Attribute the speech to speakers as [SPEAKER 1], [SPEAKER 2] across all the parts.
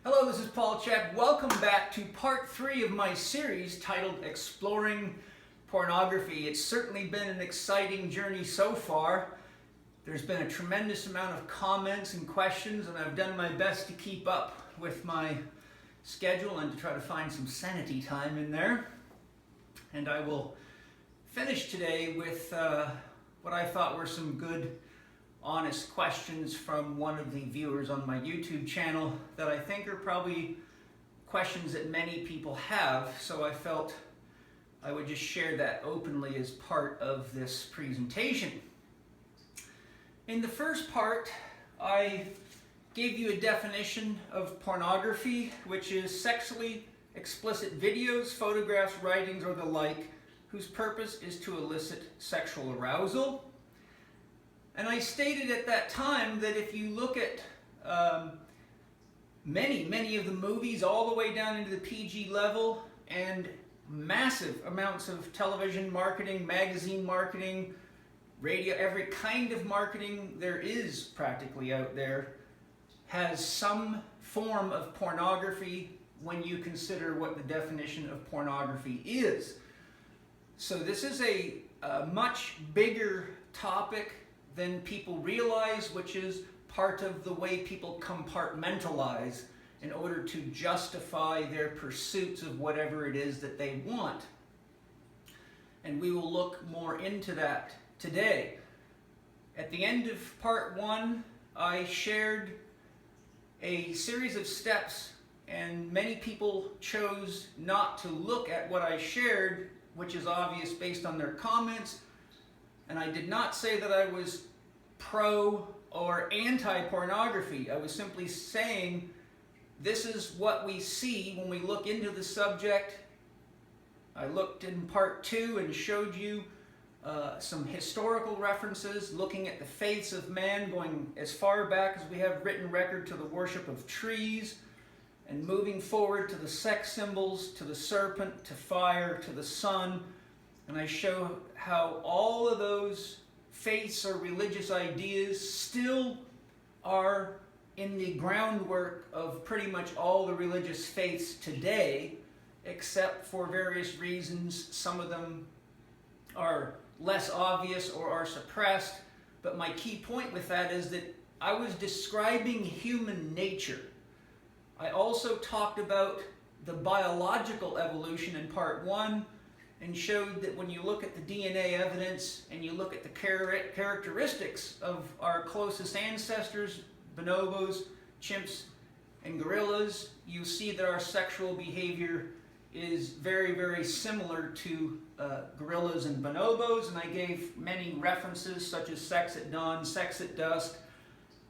[SPEAKER 1] Hello, this is Paul Chek. Welcome back to part 3 of my series titled Exploring Pornography. It's certainly been an exciting journey so far. There's been a tremendous amount of comments and questions, and I've done my best to keep up with my schedule and to try to find some sanity time in there. And I will finish today with what I thought were some good, honest questions from one of the viewers on my YouTube channel that I think are probably questions that many people have, so I felt I would just share that openly as part of this presentation. In the first part, I gave you a definition of pornography, which is sexually explicit videos, photographs, writings, or the like, whose purpose is to elicit sexual arousal. And I stated at that time that if you look at many of the movies all the way down into the PG level and massive amounts of television marketing, magazine marketing, radio, every kind of marketing there is practically out there has some form of pornography when you consider what the definition of pornography is. So this is a much bigger topic than people realize, which is part of the way people compartmentalize in order to justify their pursuits of whatever it is that they want. And we will look more into that today. At the end of part 1, I shared a series of steps, and many people chose not to look at what I shared, which is obvious based on their comments. And I did not say that I was pro or anti-pornography. I was simply saying this is what we see when we look into the subject. I looked in part 2 and showed you some historical references, looking at the faiths of man, going as far back as we have written record to the worship of trees, and moving forward to the sex symbols, to the serpent, to fire, to the sun. And I show how all of those faiths or religious ideas still are in the groundwork of pretty much all the religious faiths today, except for various reasons. Some of them are less obvious or are suppressed. But my key point with that is that I was describing human nature. I also talked about the biological evolution in part 1, and showed that when you look at the DNA evidence and you look at the characteristics of our closest ancestors, bonobos, chimps, and gorillas, you see that our sexual behavior is very similar to gorillas and bonobos. And I gave many references such as sex at dawn, sex at dusk.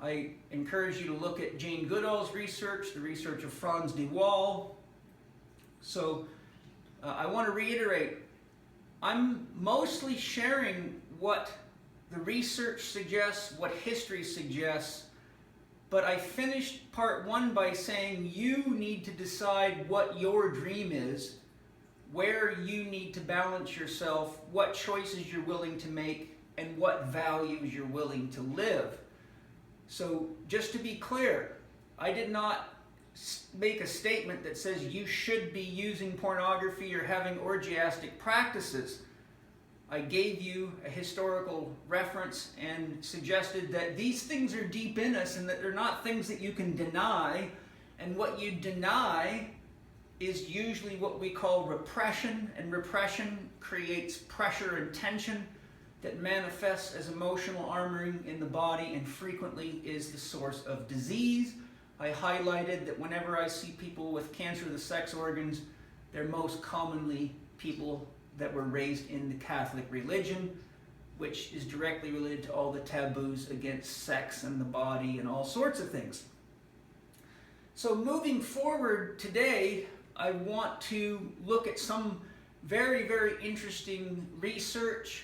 [SPEAKER 1] I encourage you to look at Jane Goodall's research, the research of Franz de Waal. So I want to reiterate, I'm mostly sharing what the research suggests, what history suggests, but I finished part 1 by saying you need to decide what your dream is, where you need to balance yourself, what choices you're willing to make, and what values you're willing to live. So just to be clear, I did not make a statement that says you should be using pornography or having orgiastic practices. I gave you a historical reference and suggested that these things are deep in us and that they're not things that you can deny. And what you deny is usually what we call repression, and repression creates pressure and tension that manifests as emotional armoring in the body and frequently is the source of disease. I highlighted that whenever I see people with cancer of the sex organs, they're most commonly people that were raised in the Catholic religion, which is directly related to all the taboos against sex and the body and all sorts of things. So moving forward today, I want to look at some very interesting research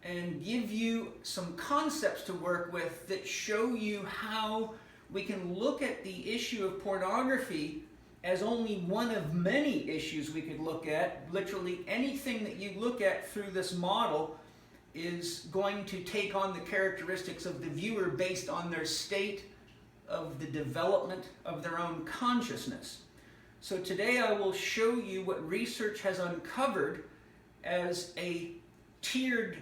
[SPEAKER 1] and give you some concepts to work with that show you how we can look at the issue of pornography as only one of many issues we could look at. Literally anything that you look at through this model is going to take on the characteristics of the viewer based on their state of the development of their own consciousness. So today I will show you what research has uncovered as a tiered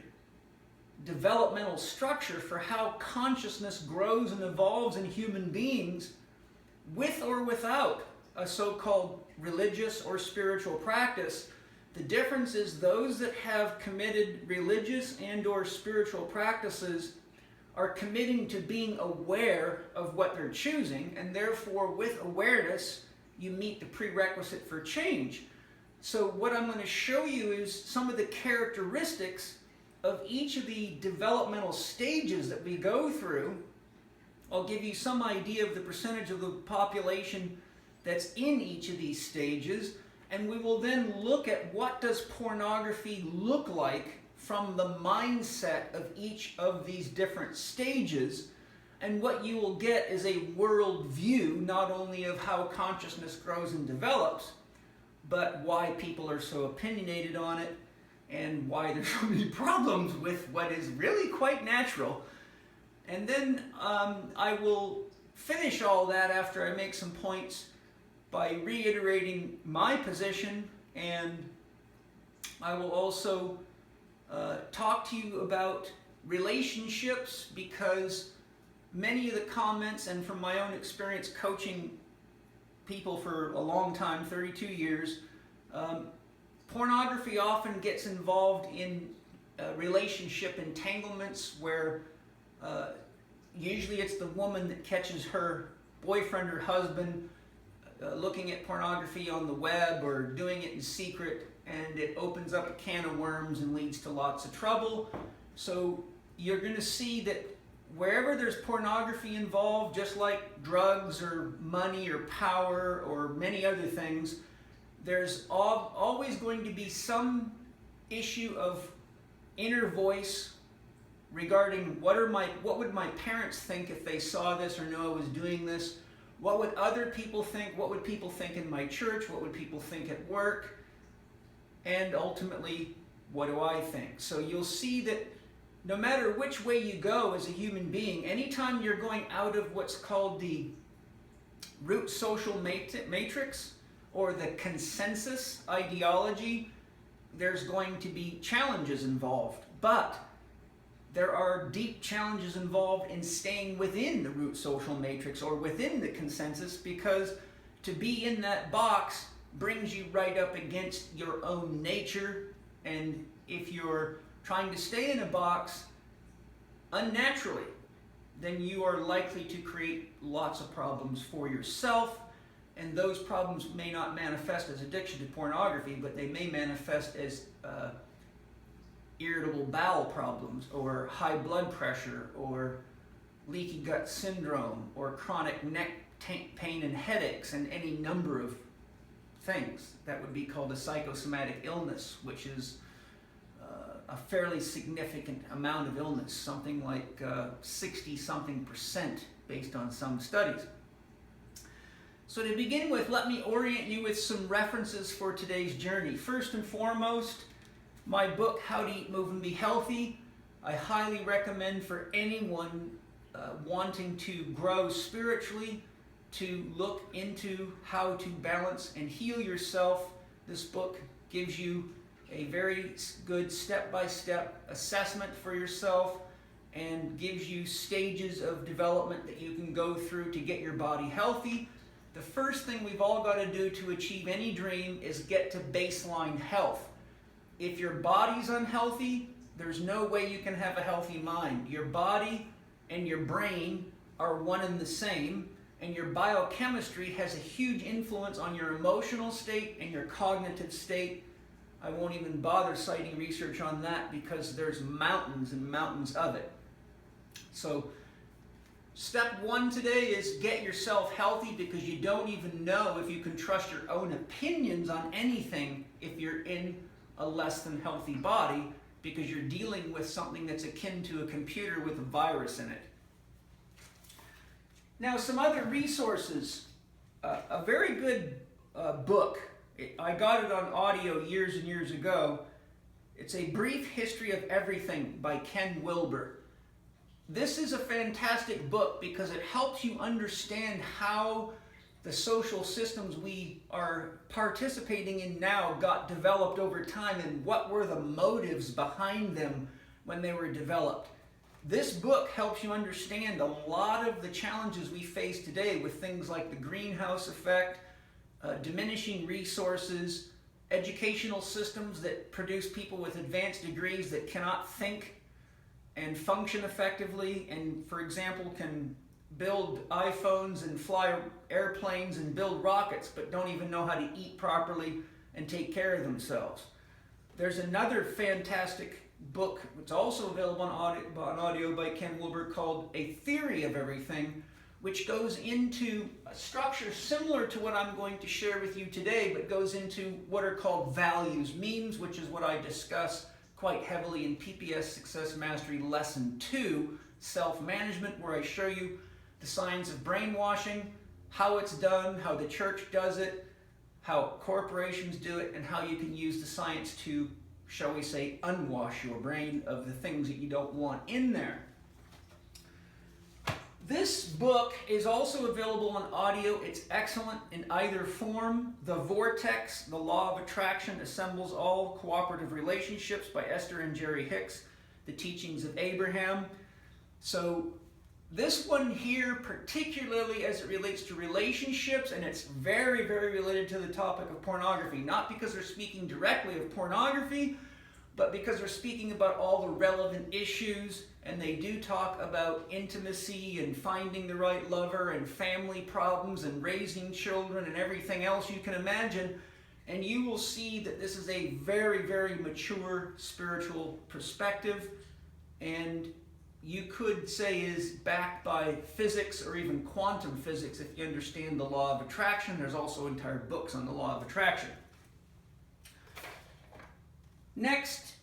[SPEAKER 1] developmental structure for how consciousness grows and evolves in human beings with or without a so-called religious or spiritual practice. The difference is those that have committed religious and or spiritual practices are committing to being aware of what they're choosing, and therefore with awareness you meet the prerequisite for change. So what I'm going to show you is some of the characteristics of each of the developmental stages that we go through. I'll give you some idea of the percentage of the population that's in each of these stages, and we will then look at what does pornography look like from the mindset of each of these different stages. And what you will get is a world view, not only of how consciousness grows and develops, but why people are so opinionated on it, and why there's so many problems with what is really quite natural. And then I will finish all that after I make some points by reiterating my position, and I will also talk to you about relationships, because many of the comments, and from my own experience coaching people for a long time, 32 years, pornography often gets involved in relationship entanglements where usually it's the woman that catches her boyfriend or husband looking at pornography on the web or doing it in secret, and it opens up a can of worms and leads to lots of trouble. So you're going to see that wherever there's pornography involved, just like drugs or money or power or many other things, there's always going to be some issue of inner voice regarding what would my parents think if they saw this or knew I was doing this? What would other people think? What would people think in my church? What would people think at work? And ultimately, what do I think? So you'll see that no matter which way you go as a human being, anytime you're going out of what's called the root social matrix or the consensus ideology, there's going to be challenges involved. But there are deep challenges involved in staying within the root social matrix or within the consensus, because to be in that box brings you right up against your own nature. And if you're trying to stay in a box unnaturally, then you are likely to create lots of problems for yourself. And those problems may not manifest as addiction to pornography, but they may manifest as irritable bowel problems, or high blood pressure, or leaky gut syndrome, or chronic neck pain and headaches, and any number of things. That would be called a psychosomatic illness, which is a fairly significant amount of illness, something like 60-something% based on some studies. So to begin with, let me orient you with some references for today's journey. First and foremost, my book, How to Eat, Move, and Be Healthy. I highly recommend for anyone wanting to grow spiritually to look into how to balance and heal yourself. This book gives you a very good step-by-step assessment for yourself and gives you stages of development that you can go through to get your body healthy. The first thing we've all got to do to achieve any dream is get to baseline health. If your body's unhealthy, there's no way you can have a healthy mind. Your body and your brain are one and the same, and your biochemistry has a huge influence on your emotional state and your cognitive state. I won't even bother citing research on that because there's mountains and mountains of it. So step one today is get yourself healthy, because you don't even know if you can trust your own opinions on anything if you're in a less than healthy body, because you're dealing with something that's akin to a computer with a virus in it. Now, some other resources. A very good book. I got it on audio years and years ago. It's A Brief History of Everything by Ken Wilber. this is a fantastic book because it helps you understand how the social systems we are participating in now got developed over time and what were the motives behind them when they were developed. This book helps you understand a lot of the challenges we face today with things like the greenhouse effect, diminishing resources, educational systems that produce people with advanced degrees that cannot think and function effectively, and for example can build iPhones and fly airplanes and build rockets, but don't even know how to eat properly and take care of themselves. There's another fantastic book, it's also available on audio by Ken Wilber, called A Theory of Everything, which goes into a structure similar to what I'm going to share with you today, but goes into what are called values, memes, which is what I discuss quite heavily in PPS Success Mastery Lesson 2, Self-Management, where I show you the signs of brainwashing, how it's done, how the church does it, how corporations do it, and how you can use the science to, shall we say, unwash your brain of the things that you don't want in there. This book is also available on audio. It's excellent in either form. The Vortex, The Law of Attraction Assembles All Cooperative Relationships by Esther and Jerry Hicks, The Teachings of Abraham. So this one here, particularly as it relates to relationships, and it's very, very related to the topic of pornography, not because they're speaking directly of pornography, but because they're speaking about all the relevant issues, and they do talk about intimacy and finding the right lover and family problems and raising children and everything else you can imagine. And you will see that this is a very, very mature spiritual perspective, and you could say is backed by physics or even quantum physics if you understand the law of attraction. There's also entire books on the law of attraction. Next,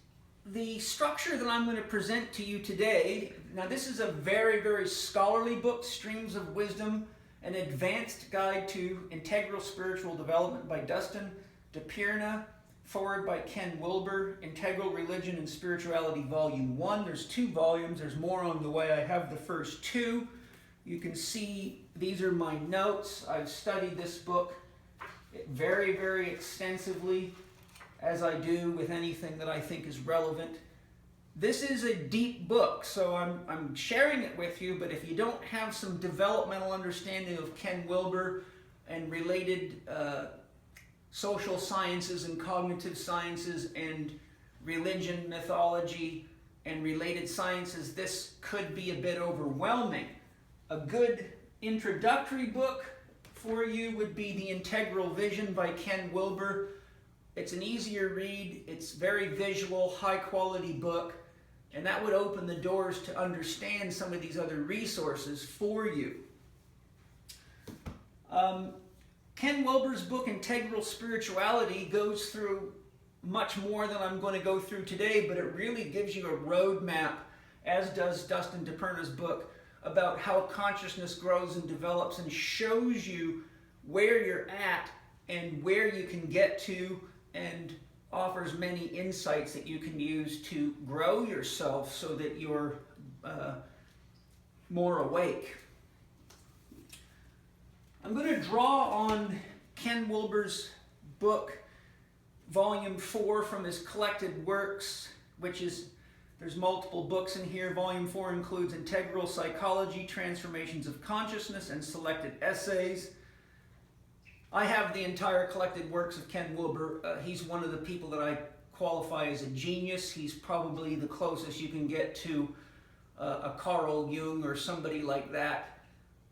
[SPEAKER 1] the structure that I'm going to present to you today. Now this is a very, very scholarly book, Streams of Wisdom, an advanced guide to integral spiritual development by Dustin DePierna, forward by Ken Wilber, Integral Religion and Spirituality Volume 1. There's 2 volumes. There's more on the way. I have the first 2. You can see these are my notes. I've studied this book very, very extensively, as I do with anything that I think is relevant. This is a deep book, so I'm sharing it with you, but if you don't have some developmental understanding of Ken Wilber and related social sciences and cognitive sciences and religion, mythology, and related sciences, this could be a bit overwhelming. A good introductory book for you would be The Integral Vision by Ken Wilber. It's an easier read, it's very visual, high quality book, and that would open the doors to understand some of these other resources for you. Ken Wilber's book, Integral Spirituality, goes through much more than I'm going to go through today, but it really gives you a roadmap, as does Dustin DePierna's book, about how consciousness grows and develops and shows you where you're at and where you can get to, and offers many insights that you can use to grow yourself so that you're more awake. I'm going to draw on Ken Wilber's book, Volume 4, from his collected works, which is, there's multiple books in here. Volume 4 includes Integral Psychology, Transformations of Consciousness, and selected essays. I have the entire collected works of Ken Wilber. He's one of the people that I qualify as a genius. He's probably the closest you can get to a Carl Jung or somebody like that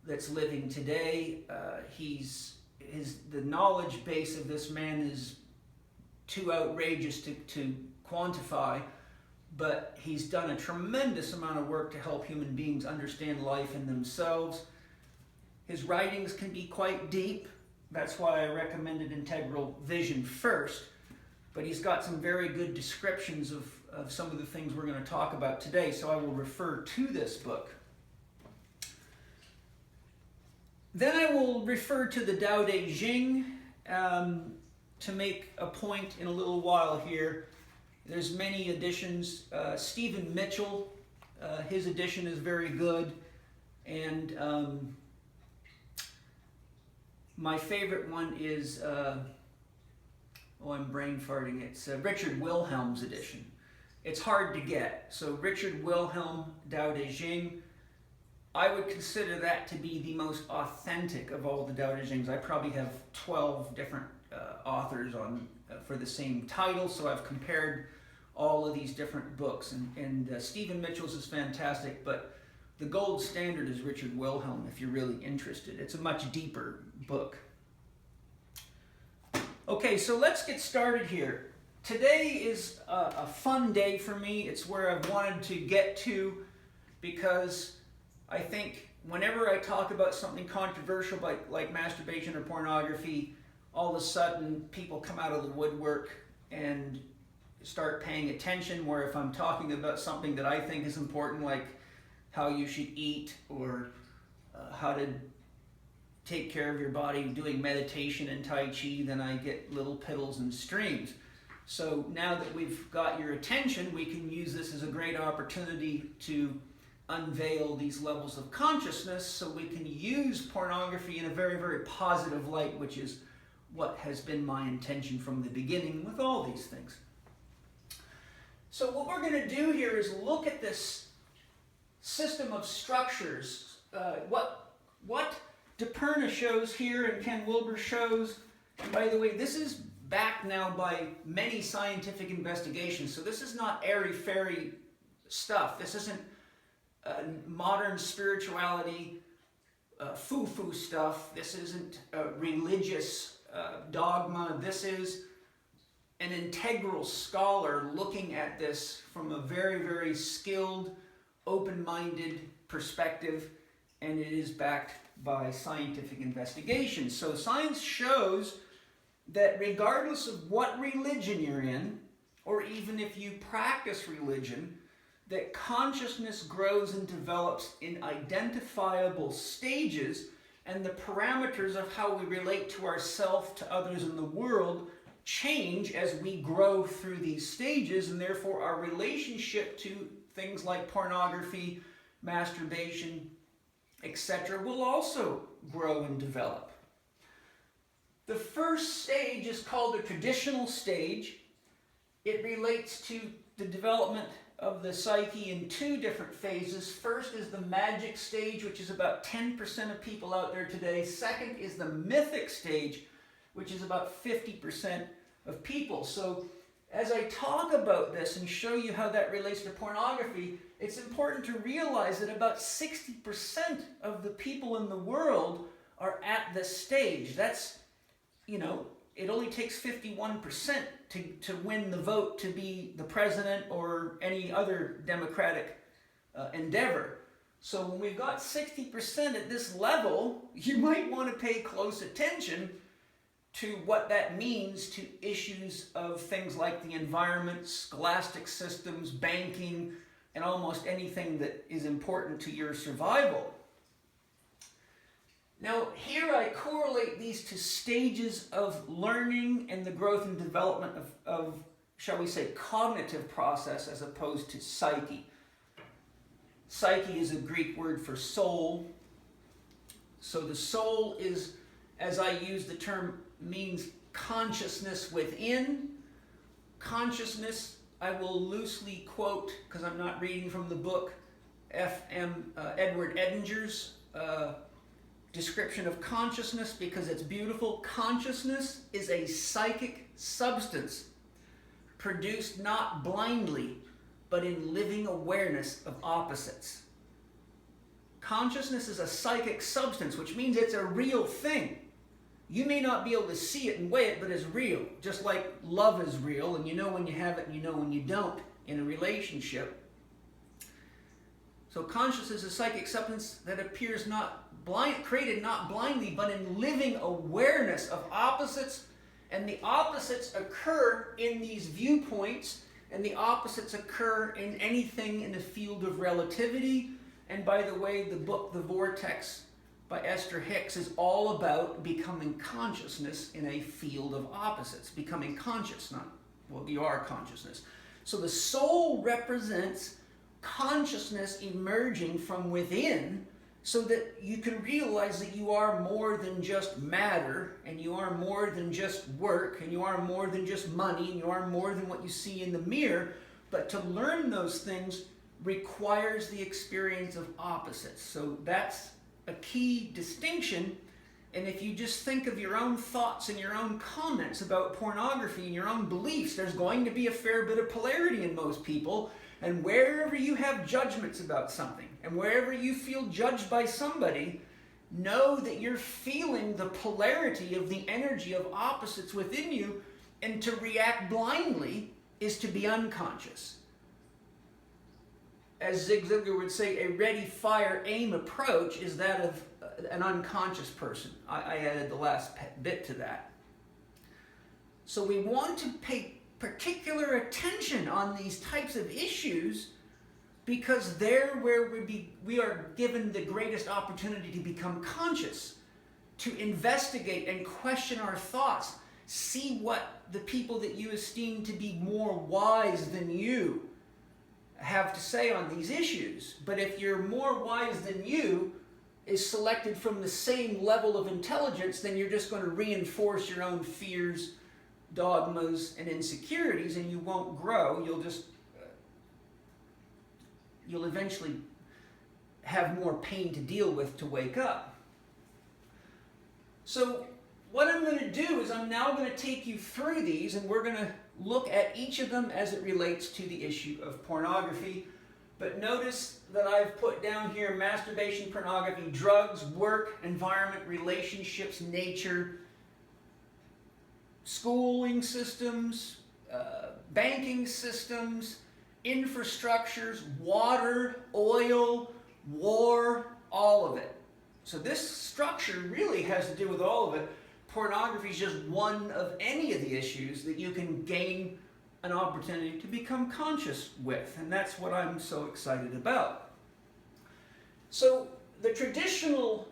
[SPEAKER 1] that's living today. The knowledge base of this man is too outrageous to quantify, but he's done a tremendous amount of work to help human beings understand life and themselves. His writings can be quite deep. That's why I recommended Integral Vision first, but he's got some very good descriptions of some of the things we're going to talk about today, so I will refer to this book. Then I will refer to the Tao Te Ching to make a point in a little while here. There's many editions. Stephen Mitchell His edition is very good. And my favorite one is, I'm brain farting, it's Richard Wilhelm's edition. It's hard to get. So Richard Wilhelm, Tao Te Ching, I would consider that to be the most authentic of all the Tao Te Chings. I probably have 12 different authors on for the same title, so I've compared all of these different books. And Stephen Mitchell's is fantastic, but the gold standard is Richard Wilhelm if you're really interested. It's a much deeper book. Okay, so let's get started here. Today is a fun day for me. It's where I've wanted to get to, because I think whenever I talk about something controversial like masturbation or pornography, all of a sudden people come out of the woodwork and start paying attention, where if I'm talking about something that I think is important, like how you should eat or how to take care of your body doing meditation and Tai Chi, then I get little piddles and streams. So now that we've got your attention, we can use this as a great opportunity to unveil these levels of consciousness, so we can use pornography in a very, very positive light, which is what has been my intention from the beginning with all these things. So what we're going to do here is look at this system of structures. What DePerna shows here and Ken Wilber shows, and by the way, this is backed now by many scientific investigations, so this is not airy-fairy stuff. This isn't modern spirituality, foo-foo stuff. This isn't religious dogma. This is an integral scholar looking at this from a very, very skilled, open-minded perspective, and it is backed by scientific investigation. So science shows that regardless of what religion you're in, or even if you practice religion, that consciousness grows and develops in identifiable stages, and the parameters of how we relate to ourselves, to others in the world, change as we grow through these stages, and therefore our relationship to things like pornography, masturbation, etc. will also grow and develop. The first stage is called the traditional stage. It relates to the development of the psyche in two different phases. First is the magic stage, which is about 10% of people out there today. Second is the mythic stage, which is about 50% of people. So as I talk about this and show you how that relates to pornography, it's important to realize that about 60% of the people in the world are at this stage. That's, it only takes 51% to win the vote to be the president or any other democratic endeavor. So when we've got 60% at this level, you might want to pay close attention to what that means to issues of things like the environment, scholastic systems, banking, and almost anything that is important to your survival. Now, here I correlate these to stages of learning and the growth and development of, shall we say, cognitive process as opposed to psyche. Psyche is a Greek word for soul. So the soul is, as I use the term, means consciousness within. Consciousness, I will loosely quote, because I'm not reading from the book, Edward Edinger's description of consciousness, because it's beautiful. Consciousness is a psychic substance produced not blindly, but in living awareness of opposites. Consciousness is a psychic substance, which means it's a real thing. You may not be able to see it and weigh it, but it's real. Just like love is real, and you know when you have it and you know when you don't in a relationship. So consciousness is a psychic substance that appears created not blindly, but in living awareness of opposites. And the opposites occur in these viewpoints, and the opposites occur in anything in the field of relativity. And by the way, the book The Vortex by Esther Hicks is all about becoming consciousness in a field of opposites. Becoming conscious, you are consciousness. So the soul represents consciousness emerging from within, so that you can realize that you are more than just matter, and you are more than just work, and you are more than just money, and you are more than what you see in the mirror. But to learn those things requires the experience of opposites. So that's a key distinction. And if you just think of your own thoughts and your own comments about pornography and your own beliefs, there's going to be a fair bit of polarity in most people. And wherever you have judgments about something, and wherever you feel judged by somebody, know that you're feeling the polarity of the energy of opposites within you, and to react blindly is to be unconscious. As Zig Ziglar would say, a ready, fire, aim approach is that of an unconscious person. I added the last bit to that. So we want to pay particular attention on these types of issues, because they're where we are given the greatest opportunity to become conscious, to investigate and question our thoughts, see what the people that you esteem to be more wise than you have to say on these issues. But if you're more wise than you is selected from the same level of intelligence, then you're just going to reinforce your own fears, dogmas, and insecurities, and you won't grow. You'll eventually have more pain to deal with to wake up. So what I'm going to do is I'm now going to take you through these, and we're going to look at each of them as it relates to the issue of pornography. But notice that I've put down here masturbation, pornography, drugs, work, environment, relationships, nature, schooling systems, banking systems, infrastructures, water, oil, war, all of it. So this structure really has to do with all of it. Pornography is just one of any of the issues that you can gain an opportunity to become conscious with, and that's what I'm so excited about. So the traditional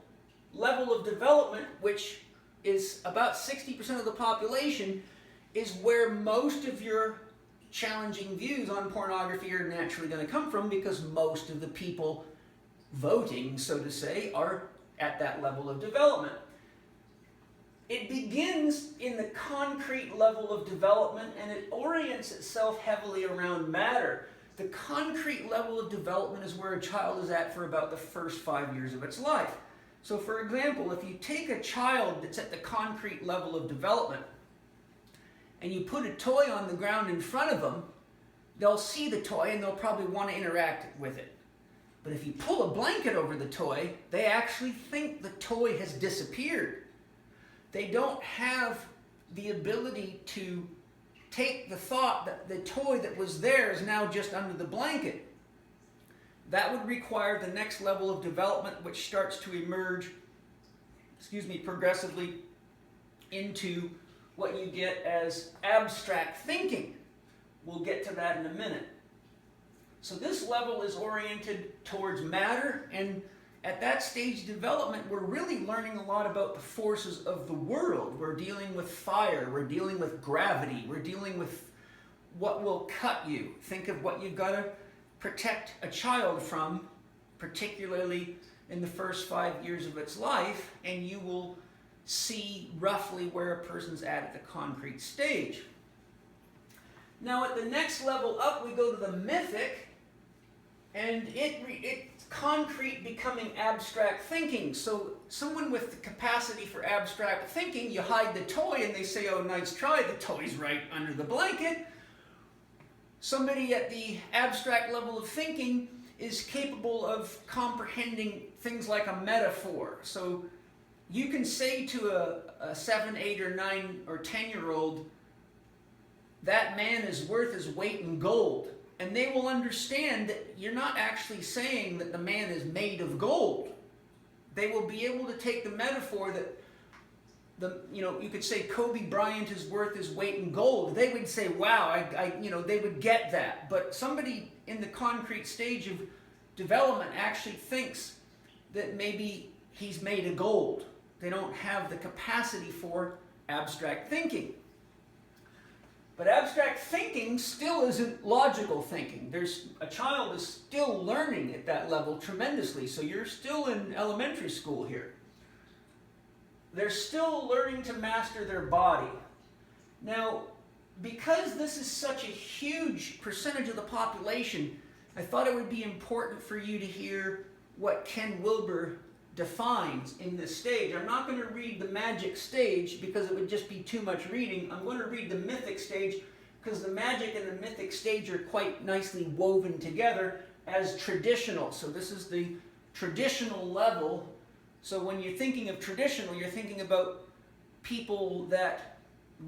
[SPEAKER 1] level of development, which is about 60% of the population, is where most of your challenging views on pornography are naturally going to come from, because most of the people voting, so to say, are at that level of development. It begins in the concrete level of development, and it orients itself heavily around matter. The concrete level of development is where a child is at for about the first 5 years of its life. So for example, if you take a child that's at the concrete level of development and you put a toy on the ground in front of them, they'll see the toy and they'll probably want to interact with it. But if you pull a blanket over the toy, they actually think the toy has disappeared. They don't have the ability to take the thought that the toy that was there is now just under the blanket. That would require the next level of development, which starts to emerge, progressively into what you get as abstract thinking. We'll get to that in a minute. So this level is oriented towards matter, and at that stage of development, we're really learning a lot about the forces of the world. We're dealing with fire, we're dealing with gravity, we're dealing with what will cut you. Think of what you've got to protect a child from, particularly in the first 5 years of its life, and you will see roughly where a person's at the concrete stage. Now at the next level up, we go to the mythic, and it's concrete becoming abstract thinking. So someone with the capacity for abstract thinking, you hide the toy and they say, oh, nice try, the toy's right under the blanket. Somebody at the abstract level of thinking is capable of comprehending things like a metaphor. So you can say to a 7, 8, or 9, or 10-year-old, that man is worth his weight in gold. And they will understand that you're not actually saying that the man is made of gold. They will be able to take the metaphor that you could say Kobe Bryant is worth his weight in gold. They would say, wow, they would get that. But somebody in the concrete stage of development actually thinks that maybe he's made of gold. They don't have the capacity for abstract thinking. But abstract thinking still isn't logical thinking. A child is still learning at that level tremendously, so you're still in elementary school here. They're still learning to master their body. Now, because this is such a huge percentage of the population, I thought it would be important for you to hear what Ken Wilber defines in this stage. I'm not going to read the magic stage because it would just be too much reading. I'm going to read the mythic stage because the magic and the mythic stage are quite nicely woven together as traditional. So this is the traditional level. So when you're thinking of traditional, you're thinking about people that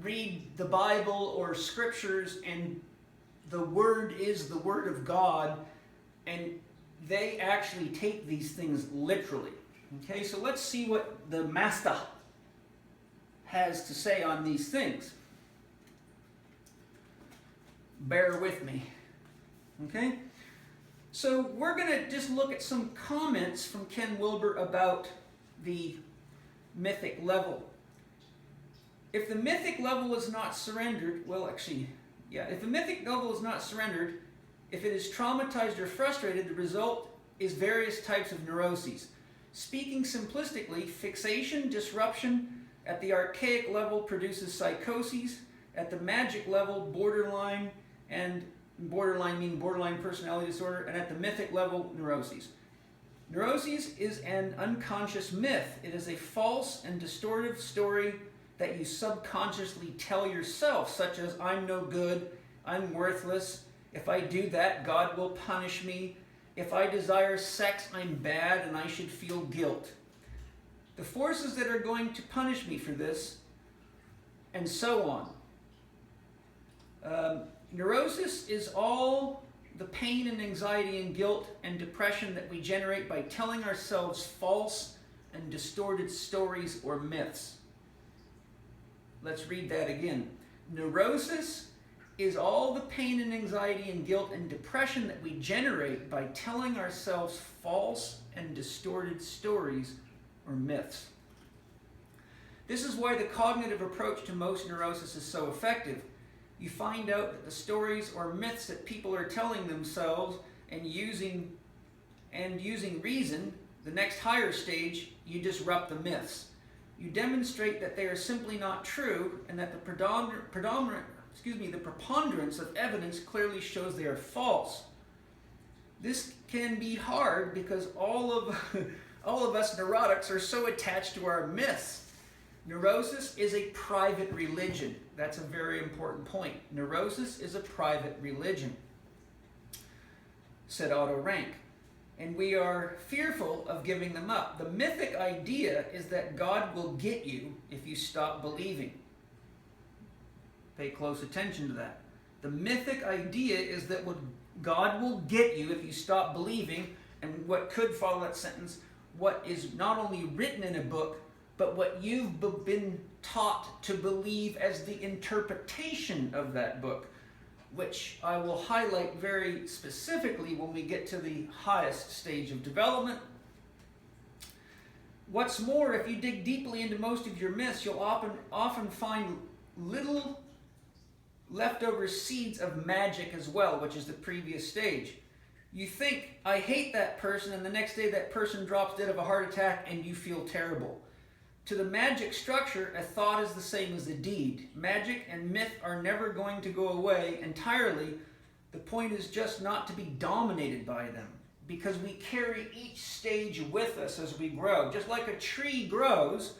[SPEAKER 1] read the Bible or scriptures and the word is the word of God, and they actually take these things literally. Okay, so let's see what the Master has to say on these things. Bear with me. Okay, so we're going to just look at some comments from Ken Wilber about the mythic level. If the mythic level is not surrendered, if the mythic level is not surrendered, if it is traumatized or frustrated, the result is various types of neuroses. Speaking simplistically, fixation, disruption at the archaic level produces psychoses. At the magic level, borderline meaning borderline personality disorder, and at the mythic level, neuroses. Neuroses is an unconscious myth. It is a false and distortive story that you subconsciously tell yourself, such as, I'm no good, I'm worthless, if I do that, God will punish me. If I desire sex, I'm bad and I should feel guilt. The forces that are going to punish me for this, and so on. Neurosis is all the pain and anxiety and guilt and depression that we generate by telling ourselves false and distorted stories or myths. Let's read that again. Neurosis is all the pain and anxiety and guilt and depression that we generate by telling ourselves false and distorted stories or myths. This is why the cognitive approach to most neurosis is so effective. You find out that the stories or myths that people are telling themselves and using reason, the next higher stage, you disrupt the myths. You demonstrate that they are simply not true and that the preponderance of evidence clearly shows they are false. This can be hard because all of us neurotics are so attached to our myths. Neurosis is a private religion. That's a very important point. Neurosis is a private religion, said Otto Rank. And we are fearful of giving them up. The mythic idea is that God will get you if you stop believing. Pay close attention to that. The mythic idea is that God will get you if you stop believing, and what could follow that sentence, what is not only written in a book, but what you've been taught to believe as the interpretation of that book, which I will highlight very specifically when we get to the highest stage of development. What's more, if you dig deeply into most of your myths, you'll often find little leftover seeds of magic as well, which is the previous stage. You think, I hate that person, and the next day that person drops dead of a heart attack and you feel terrible. To the magic structure, a thought is the same as a deed. Magic and myth are never going to go away entirely. The point is just not to be dominated by them, because we carry each stage with us as we grow. Just like a tree grows,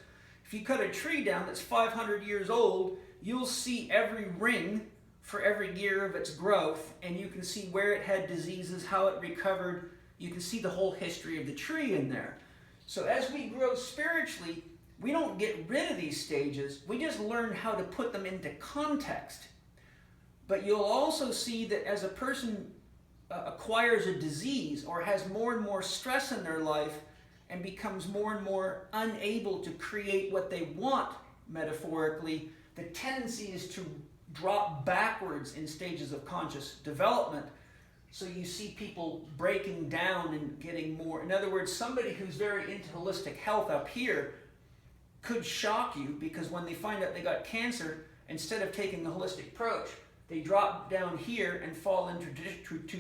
[SPEAKER 1] if you cut a tree down that's 500 years old, you'll see every ring for every year of its growth, and you can see where it had diseases, how it recovered. You can see the whole history of the tree in there. So as we grow spiritually, we don't get rid of these stages, we just learn how to put them into context. But you'll also see that as a person acquires a disease or has more and more stress in their life and becomes more and more unable to create what they want, metaphorically, the tendency is to drop backwards in stages of conscious development. So you see people breaking down and getting more. In other words, somebody who's very into holistic health up here could shock you, because when they find out they got cancer instead of taking a holistic approach, they drop down here and fall into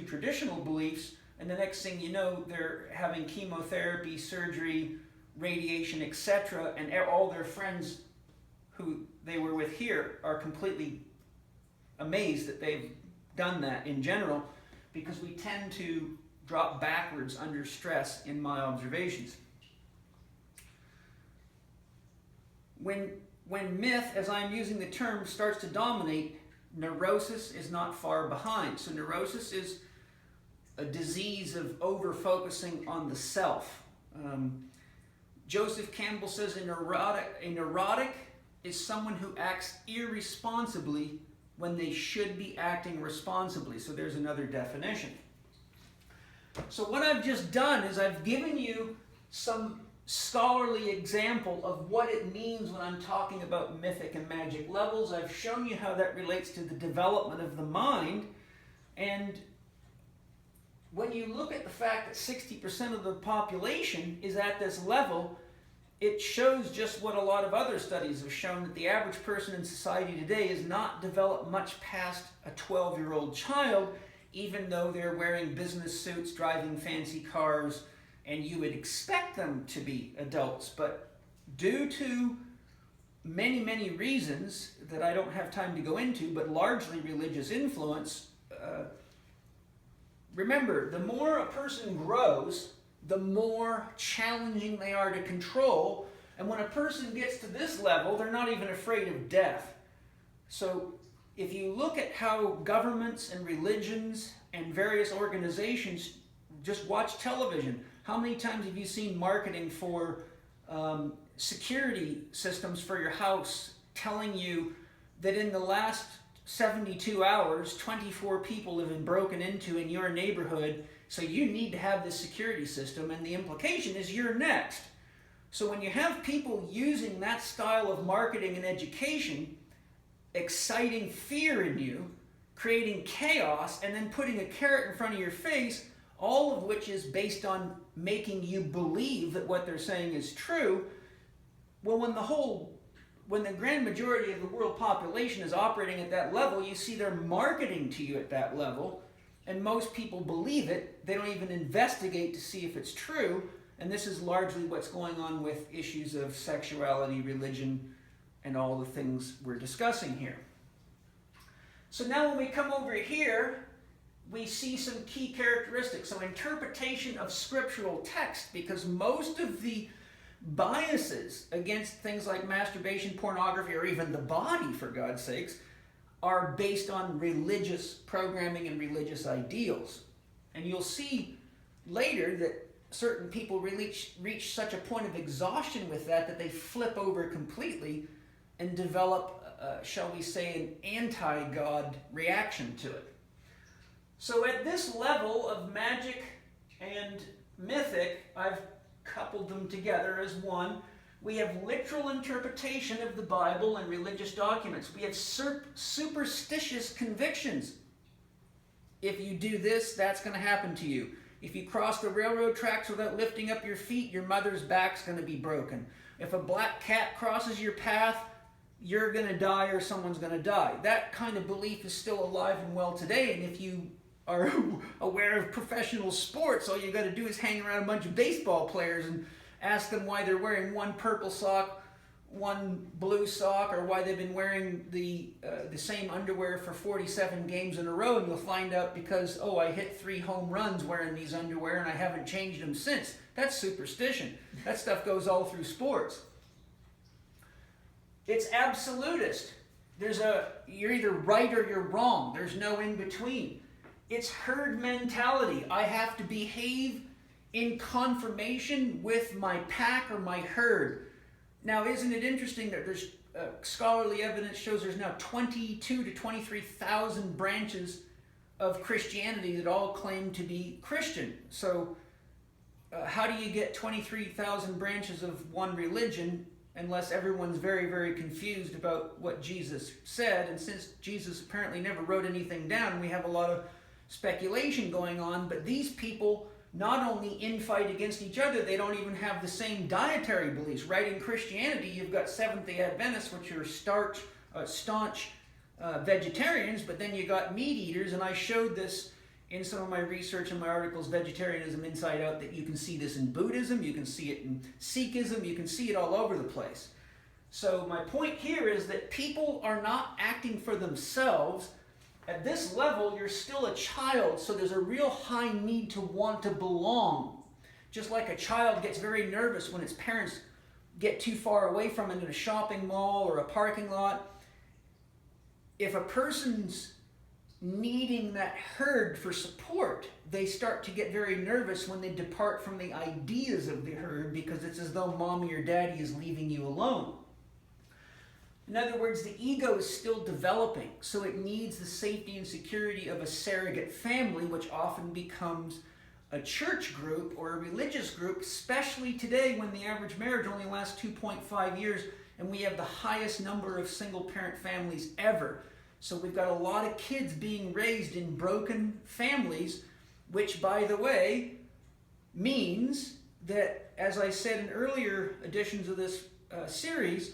[SPEAKER 1] traditional beliefs, and the next thing you know, they're having chemotherapy, surgery, radiation, etc., and all their friends who they were with here are completely amazed that they've done that in general, because we tend to drop backwards under stress in my observations. When myth, as I'm using the term, starts to dominate, neurosis is not far behind. So neurosis is a disease of over-focusing on the self. Joseph Campbell says a neurotic is someone who acts irresponsibly when they should be acting responsibly. So there's another definition. So what I've just done is I've given you some scholarly example of what it means when I'm talking about mythic and magic levels. I've shown you how that relates to the development of the mind. And when you look at the fact that 60% of the population is at this level, it shows just what a lot of other studies have shown, that the average person in society today is not developed much past a 12-year-old child, even though they're wearing business suits, driving fancy cars, and you would expect them to be adults. But due to many, many reasons that I don't have time to go into, but largely religious influence, remember, the more a person grows, the more challenging they are to control. And when a person gets to this level, they're not even afraid of death. So if you look at how governments and religions and various organizations, just watch television. How many times have you seen marketing for security systems for your house telling you that in the last 72 hours, 24 people have been broken into in your neighborhood, so you need to have this security system, and the implication is you're next. So when you have people using that style of marketing and education, exciting fear in you, creating chaos, and then putting a carrot in front of your face, all of which is based on making you believe that what they're saying is true, well, when the grand majority of the world population is operating at that level, you see they're marketing to you at that level, and most people believe it. They don't even investigate to see if it's true, and this is largely what's going on with issues of sexuality, religion, and all the things we're discussing here. So now when we come over here, we see some key characteristics. So interpretation of scriptural text, because most of the biases against things like masturbation, pornography, or even the body, for God's sakes, are based on religious programming and religious ideals. And you'll see later that certain people reach such a point of exhaustion with that they flip over completely and develop, shall we say, an anti-God reaction to it. So at this level of magic and mythic, I've coupled them together as one. We have literal interpretation of the Bible and religious documents. We have superstitious convictions. If you do this, that's going to happen to you. If you cross the railroad tracks without lifting up your feet, your mother's back's going to be broken. If a black cat crosses your path, you're going to die or someone's going to die. That kind of belief is still alive and well today, and if you are aware of professional sports, all you got to do is hang around a bunch of baseball players and ask them why they're wearing one purple sock, one blue sock, or why they've been wearing the same underwear for 47 games in a row, and you'll find out because, oh, I hit 3 home runs wearing these underwear and I haven't changed them since. That's superstition. That stuff goes all through sports. It's absolutist. You're either right or you're wrong. There's no in between. It's herd mentality. I have to behave in conformation with my pack or my herd. Now, isn't it interesting that there's scholarly evidence shows there's now 22 to 23,000 branches of Christianity that all claim to be Christian. So how do you get 23,000 branches of one religion unless everyone's very, very confused about what Jesus said? And since Jesus apparently never wrote anything down, we have a lot of speculation going on. But these people not only infight against each other, they don't even have the same dietary beliefs. Right, in Christianity, you've got Seventh-day Adventists, which are starch, staunch vegetarians, but then you got meat eaters, and I showed this in some of my research and my articles, Vegetarianism Inside Out, that you can see this in Buddhism, you can see it in Sikhism, you can see it all over the place. So my point here is that people are not acting for themselves. At this level, you're still a child, so there's a real high need to want to belong. Just like a child gets very nervous when its parents get too far away from it in a shopping mall or a parking lot. If a person's needing that herd for support, they start to get very nervous when they depart from the ideas of the herd, because it's as though mommy or daddy is leaving you alone. In other words, the ego is still developing, so it needs the safety and security of a surrogate family, which often becomes a church group or a religious group, especially today when the average marriage only lasts 2.5 years and we have the highest number of single-parent families ever. So we've got a lot of kids being raised in broken families, which, by the way, means that, as I said in earlier editions of this series,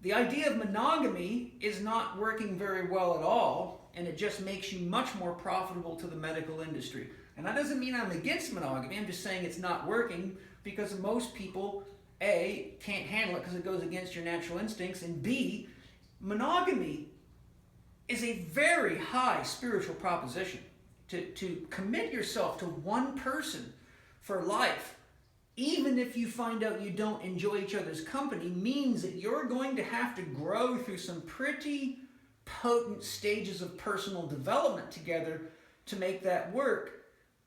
[SPEAKER 1] the idea of monogamy is not working very well at all, and it just makes you much more profitable to the medical industry. And that doesn't mean I'm against monogamy, I'm just saying it's not working because most people, A, can't handle it because it goes against your natural instincts, and B, monogamy is a very high spiritual proposition. To commit yourself to one person for life, even if you find out you don't enjoy each other's company, means that you're going to have to grow through some pretty potent stages of personal development together to make that work.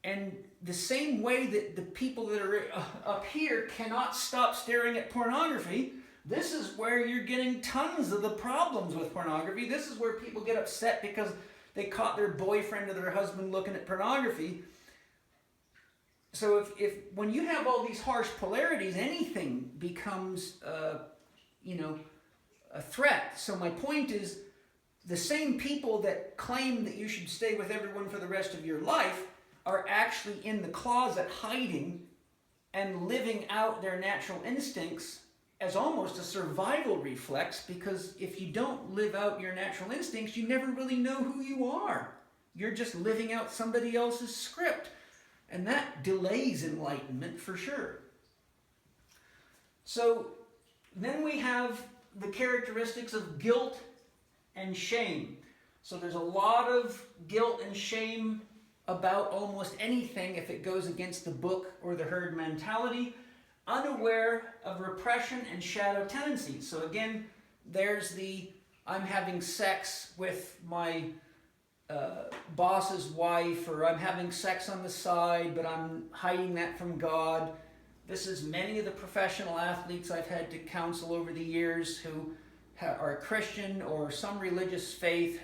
[SPEAKER 1] And the same way that the people that are up here cannot stop staring at pornography, this is where you're getting tons of the problems with pornography. This is where people get upset because they caught their boyfriend or their husband looking at pornography. So if when you have all these harsh polarities, anything becomes, a threat. So my point is, the same people that claim that you should stay with everyone for the rest of your life are actually in the closet hiding and living out their natural instincts as almost a survival reflex, because if you don't live out your natural instincts, you never really know who you are. You're just living out somebody else's script. And that delays enlightenment for sure. So then we have the characteristics of guilt and shame. So there's a lot of guilt and shame about almost anything if it goes against the book or the herd mentality, unaware of repression and shadow tendencies. So again, there's the I'm having sex with my boss's wife, or I'm having sex on the side, but I'm hiding that from God. This is many of the professional athletes I've had to counsel over the years who are Christian or some religious faith,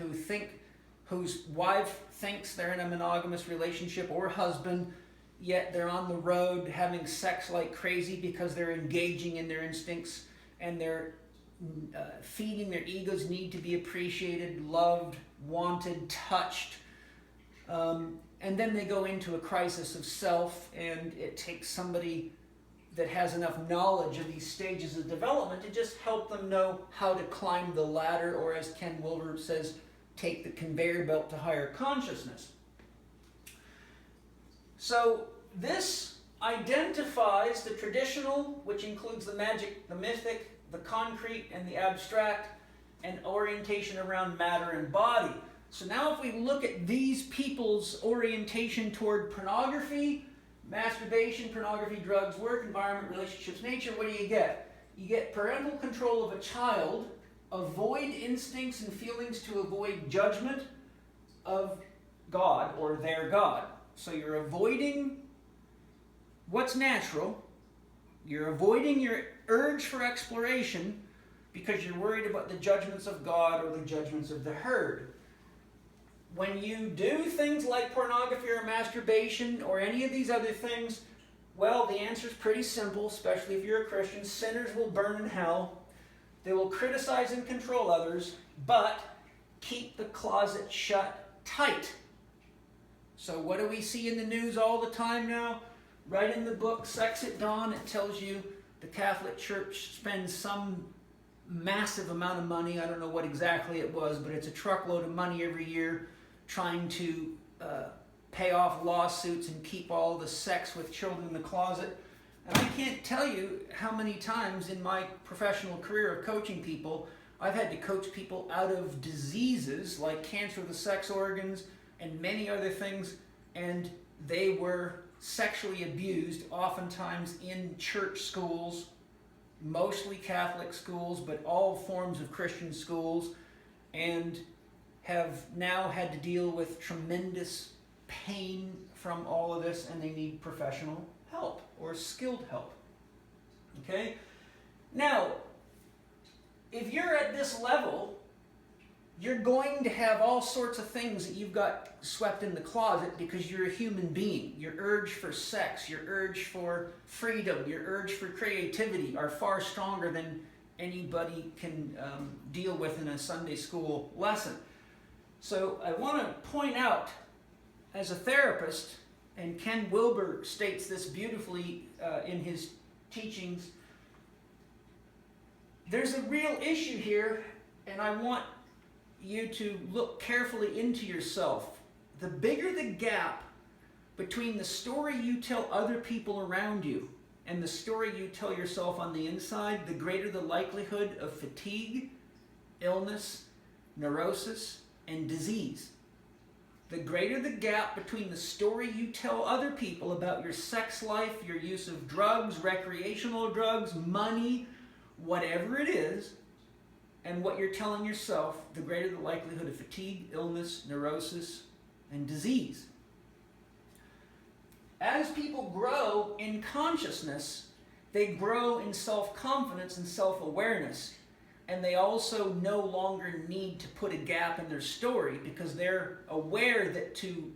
[SPEAKER 1] whose wife thinks they're in a monogamous relationship, or husband, yet they're on the road having sex like crazy because they're engaging in their instincts and they're feeding their ego's need to be appreciated, loved, wanted, touched. And then they go into a crisis of self, and it takes somebody that has enough knowledge of these stages of development to just help them know how to climb the ladder, or as Ken Wilber says, take the conveyor belt to higher consciousness. So this identifies the traditional, which includes the magic, the mythic, the concrete, and the abstract, and orientation around matter and body. So now if we look at these people's orientation toward pornography, masturbation, pornography, drugs, work, environment, relationships, nature, what do you get? You get parental control of a child, avoid instincts and feelings to avoid judgment of God or their God. So you're avoiding what's natural, you're avoiding your urge for exploration because you're worried about the judgments of God or the judgments of the herd. When you do things like pornography or masturbation or any of these other things, well, the answer is pretty simple, especially if you're a Christian. Sinners will burn in hell. They will criticize and control others, but keep the closet shut tight. So what do we see in the news all the time now? Right in the book, Sex at Dawn, it tells you the Catholic Church spends some massive amount of money. I don't know what exactly it was, but it's a truckload of money every year trying to pay off lawsuits and keep all the sex with children in the closet. And I can't tell you how many times in my professional career of coaching people, I've had to coach people out of diseases like cancer of the sex organs and many other things, and they were sexually abused, oftentimes in church schools, mostly Catholic schools, but all forms of Christian schools, and have now had to deal with tremendous pain from all of this, and they need professional help or skilled help. Okay? Now, if you're at this level, you're going to have all sorts of things that you've got swept in the closet because you're a human being. Your urge for sex, your urge for freedom, your urge for creativity are far stronger than anybody can deal with in a Sunday school lesson. So I want to point out, as a therapist, and Ken Wilber states this beautifully in his teachings, there's a real issue here, and I want you to look carefully into yourself. The bigger the gap between the story you tell other people around you and the story you tell yourself on the inside, the greater the likelihood of fatigue, illness, neurosis, and disease. The greater the gap between the story you tell other people about your sex life, your use of drugs, recreational drugs, money, whatever it is, and what you're telling yourself, the greater the likelihood of fatigue, illness, neurosis, and disease. As people grow in consciousness, they grow in self-confidence and self-awareness, and they also no longer need to put a gap in their story because they're aware that to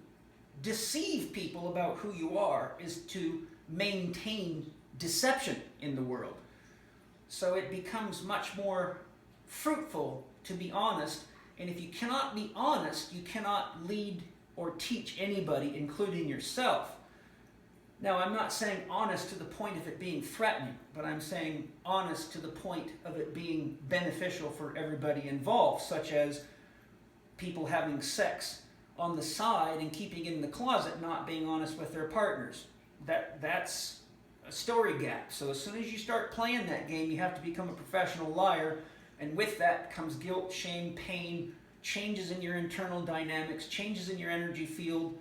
[SPEAKER 1] deceive people about who you are is to maintain deception in the world. So it becomes much more fruitful to be honest, and if you cannot be honest, you cannot lead or teach anybody, including yourself. Now, I'm not saying honest to the point of it being threatening, but I'm saying honest to the point of it being beneficial for everybody involved, such as people having sex on the side and keeping it in the closet, not being honest with their partners. That's a story gap. So as soon as you start playing that game, you have to become a professional liar, and with that comes guilt, shame, pain, changes in your internal dynamics, changes in your energy field.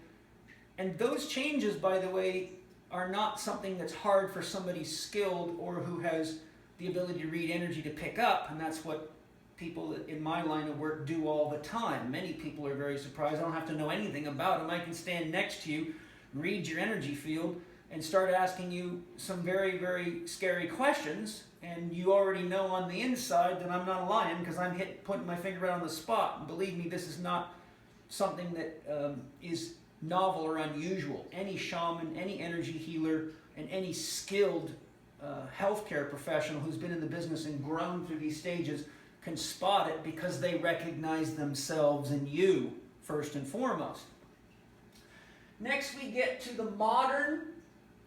[SPEAKER 1] And those changes, by the way, are not something that's hard for somebody skilled or who has the ability to read energy to pick up, and that's what people in my line of work do all the time. Many people are very surprised. I don't have to know anything about them. I can stand next to you, read your energy field, and start asking you some very, very scary questions, and you already know on the inside that I'm not lying because I'm putting my finger right on the spot. And believe me, this is not something that is novel or unusual. Any shaman, any energy healer, and any skilled healthcare professional who's been in the business and grown through these stages can spot it because they recognize themselves in you, first and foremost. Next, we get to the modern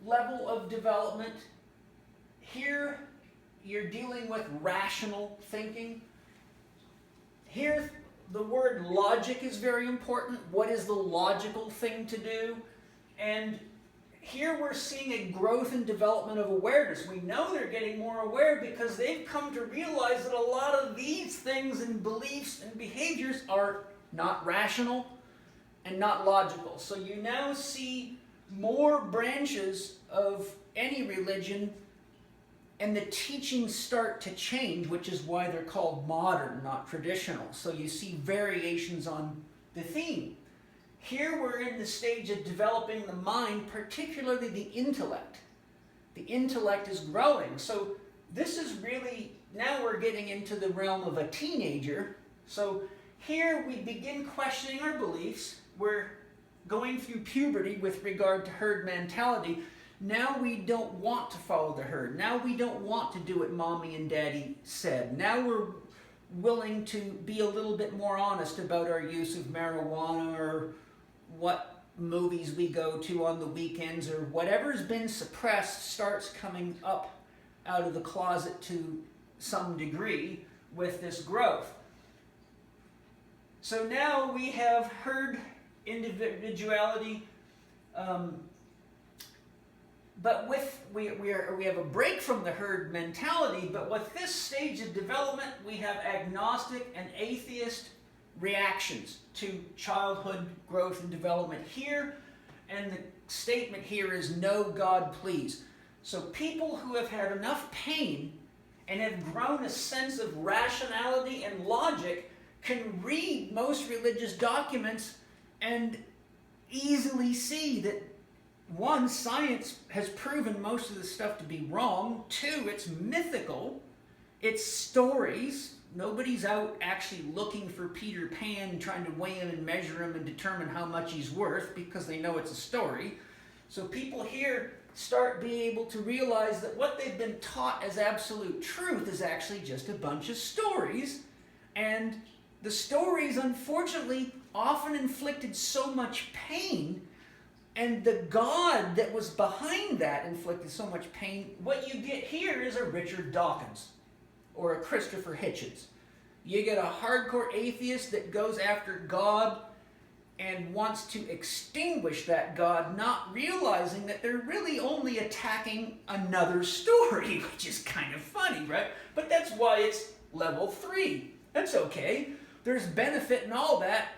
[SPEAKER 1] level of development. Here, you're dealing with rational thinking. Here, the word logic is very important. What is the logical thing to do? And here we're seeing a growth and development of awareness. We know they're getting more aware because they've come to realize that a lot of these things and beliefs and behaviors are not rational and not logical. So you now see more branches of any religion, and the teachings start to change, which is why they're called modern, not traditional. So you see variations on the theme. Here we're in the stage of developing the mind, particularly the intellect. The intellect is growing. So this is really, now we're getting into the realm of a teenager. So here we begin questioning our beliefs. We're going through puberty with regard to herd mentality. Now we don't want to follow the herd. Now we don't want to do what mommy and daddy said. Now we're willing to be a little bit more honest about our use of marijuana or what movies we go to on the weekends, or whatever's been suppressed starts coming up out of the closet to some degree. with this growth. So now we have herd individuality, but we have a break from the herd mentality, but with this stage of development, we have agnostic and atheist reactions to childhood growth and development here, and the statement here is no God please. So people who have had enough pain and have grown a sense of rationality and logic can read most religious documents and easily see that, one, science has proven most of this stuff to be wrong. Two, it's mythical. It's stories. Nobody's out actually looking for Peter Pan, trying to weigh him and measure him and determine how much he's worth because they know it's a story. So people here start being able to realize that what they've been taught as absolute truth is actually just a bunch of stories. And the stories, unfortunately, often inflicted so much pain, and the God that was behind that inflicted so much pain. What you get here is a Richard Dawkins or a Christopher Hitchens. You get a hardcore atheist that goes after God and wants to extinguish that God, not realizing that they're really only attacking another story, which is kind of funny, right? But that's why it's level 3. That's okay. There's benefit in all that,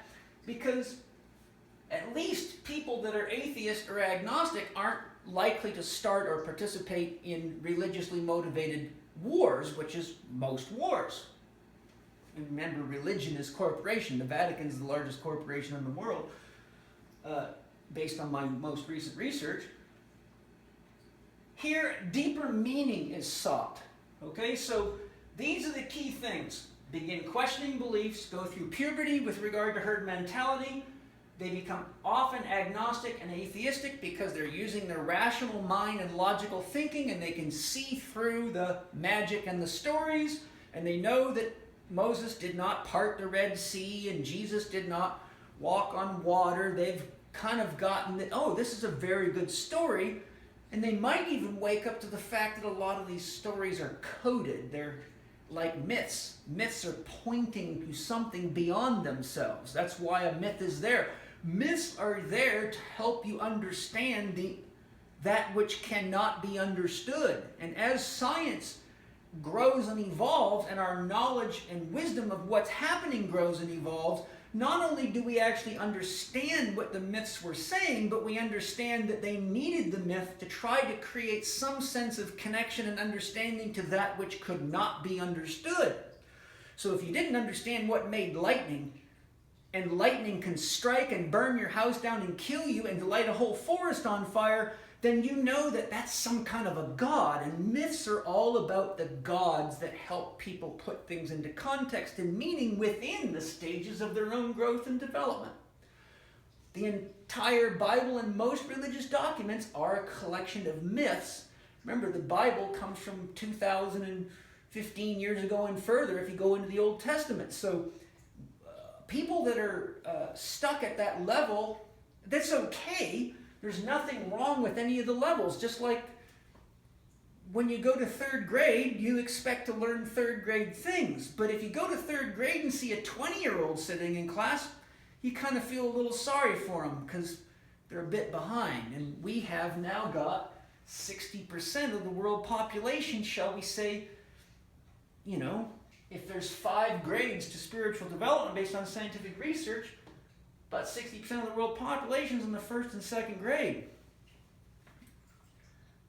[SPEAKER 1] because at least people that are atheist or agnostic aren't likely to start or participate in religiously motivated wars, which is most wars. And remember, religion is corporation. The Vatican is the largest corporation in the world, based on my most recent research. Here, deeper meaning is sought. Okay, so these are the key things. Begin questioning beliefs, go through puberty with regard to herd mentality. They become often agnostic and atheistic because they're using their rational mind and logical thinking, and they can see through the magic and the stories, and they know that Moses did not part the Red Sea and Jesus did not walk on water. They've kind of gotten that, oh, this is a very good story, and they might even wake up to the fact that a lot of these stories are coded. They're like myths. Myths are pointing to something beyond themselves. That's why a myth is there. Myths are there to help you understand that which cannot be understood. And as science grows and evolves, and our knowledge and wisdom of what's happening grows and evolves, not only do we actually understand what the myths were saying, but we understand that they needed the myth to try to create some sense of connection and understanding to that which could not be understood. So if you didn't understand what made lightning, and lightning can strike and burn your house down and kill you and light a whole forest on fire, then you know that that's some kind of a god. And myths are all about the gods that help people put things into context and meaning within the stages of their own growth and development. The entire Bible and most religious documents are a collection of myths. Remember, the Bible comes from 2015 years ago and further if you go into the Old Testament. So people that are stuck at that level, that's okay. There's nothing wrong with any of the levels. Just like when you go to 3rd grade, you expect to learn 3rd grade things. But if you go to 3rd grade and see a 20-year-old sitting in class, you kind of feel a little sorry for them because they're a bit behind. And we have now got 60% of the world population, shall we say, you know, if there's 5 grades to spiritual development based on scientific research, about 60% of the world population is in the 1st and 2nd grade.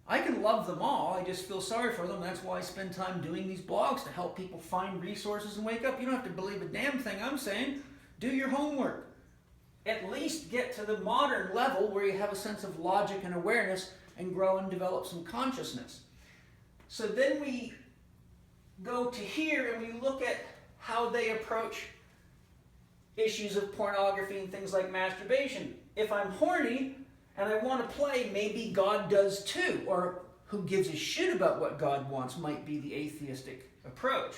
[SPEAKER 1] I can love them all, I just feel sorry for them. That's why I spend time doing these blogs, to help people find resources and wake up. You don't have to believe a damn thing I'm saying. Do your homework. At least get to the modern level where you have a sense of logic and awareness and grow and develop some consciousness. So then we go to here and we look at how they approach issues of pornography and things like masturbation. If I'm horny and I want to play, maybe God does too. Or who gives a shit about what God wants might be the atheistic approach.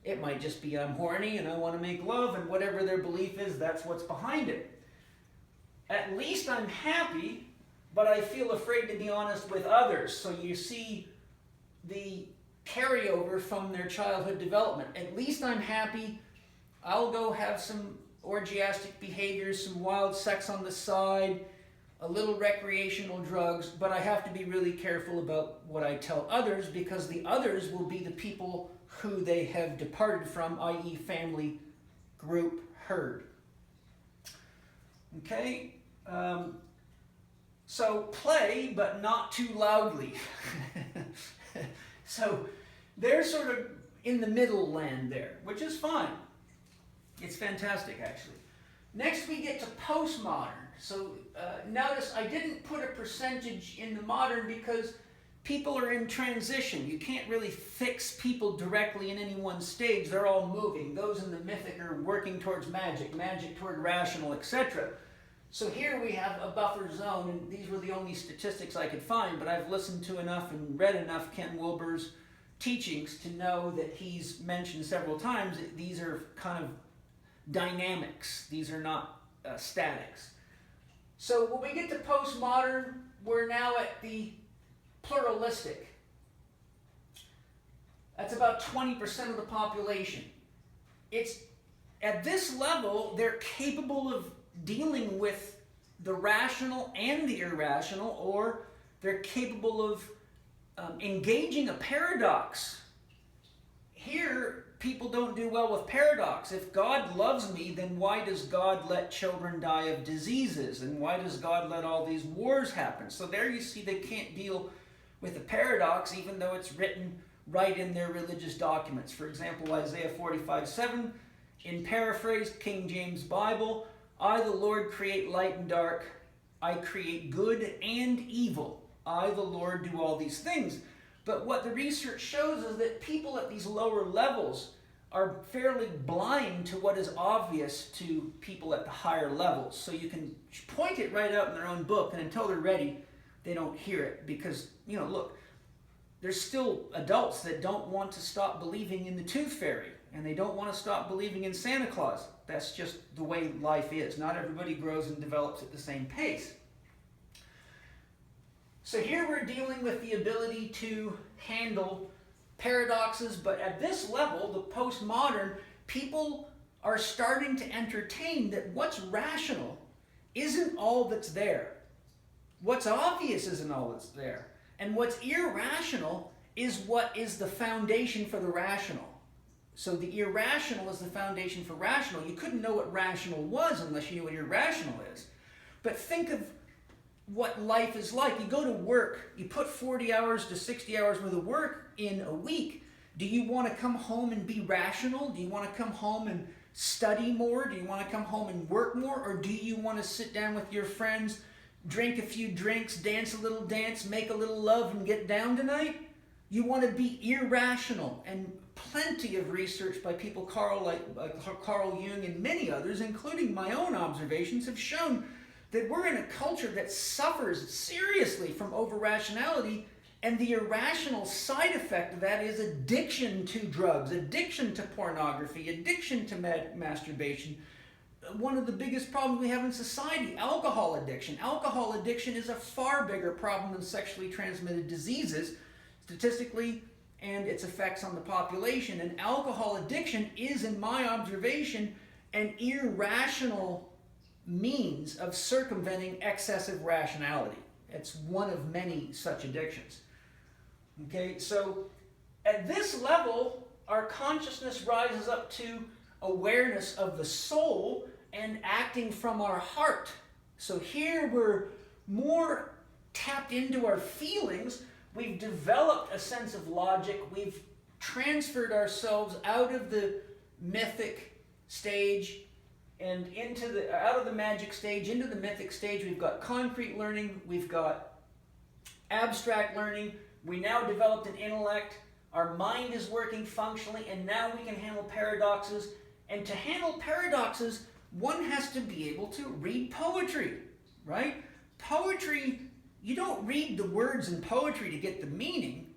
[SPEAKER 1] It might just be I'm horny and I want to make love, and whatever their belief is, that's what's behind it. At least I'm happy, but I feel afraid to be honest with others. So you see the carryover from their childhood development. At least I'm happy. I'll go have some orgiastic behaviors, some wild sex on the side, a little recreational drugs, but I have to be really careful about what I tell others, because the others will be the people who they have departed from, i.e. family, group, herd. Okay? So play, but not too loudly. So they're sort of in the middle land there, which is fine. It's fantastic, actually. Next we get to postmodern. So notice I didn't put a percentage in the modern because people are in transition. You can't really fix people directly in any one stage. They're all moving. Those in the mythic are working towards magic, magic toward rational, etc. So here we have a buffer zone, and these were the only statistics I could find, but I've listened to enough and read enough Ken Wilber's teachings to know that he's mentioned several times that these are kind of dynamics. These are not statics. So when we get to postmodern, we're now at the pluralistic. That's about 20% of the population. It's at this level, they're capable of dealing with the rational and the irrational, or they're capable of engaging a paradox. Here, people don't do well with paradox. If God loves me, then why does God let children die of diseases? And why does God let all these wars happen? So there you see they can't deal with a paradox, even though it's written right in their religious documents. For example, Isaiah 45:7, in paraphrase, King James Bible, I, the Lord, create light and dark. I create good and evil. I, the Lord, do all these things. But what the research shows is that people at these lower levels are fairly blind to what is obvious to people at the higher levels. So you can point it right out in their own book, and until they're ready, they don't hear it. Because, you know, look, there's still adults that don't want to stop believing in the tooth fairy, and they don't want to stop believing in Santa Claus. That's just the way life is. Not everybody grows and develops at the same pace. So here we're dealing with the ability to handle paradoxes, but at this level, the postmodern, people are starting to entertain that what's rational isn't all that's there. What's obvious isn't all that's there. And what's irrational is what is the foundation for the rational. So the irrational is the foundation for rational. You couldn't know what rational was unless you knew what irrational is. But think of what life is like. You go to work, you put 40 hours to 60 hours worth of work in a week. Do you want to come home and be rational? Do you want to come home and study more? Do you want to come home and work more? Or do you want to sit down with your friends, drink a few drinks, dance a little dance, make a little love, and get down tonight? You want to be irrational. And plenty of research by people like Carl Jung and many others, including my own observations, have shown that we're in a culture that suffers seriously from over-rationality, and the irrational side effect of that is addiction to drugs, addiction to pornography, addiction to masturbation. One of the biggest problems we have in society, alcohol addiction. Alcohol addiction is a far bigger problem than sexually transmitted diseases, statistically, and its effects on the population. And alcohol addiction is, in my observation, an irrational means of circumventing excessive rationality. It's one of many such addictions. Okay, so at this level, our consciousness rises up to awareness of the soul and acting from our heart. So here we're more tapped into our feelings. We've developed a sense of logic. We've transferred ourselves out of the mythic stage and out of the magic stage into the mythic stage. We've got concrete learning. We've got abstract learning. We now developed an intellect. Our mind is working functionally, and now we can handle paradoxes. And to handle paradoxes, one has to be able to read poetry, right? Poetry, you don't read the words in poetry to get the meaning.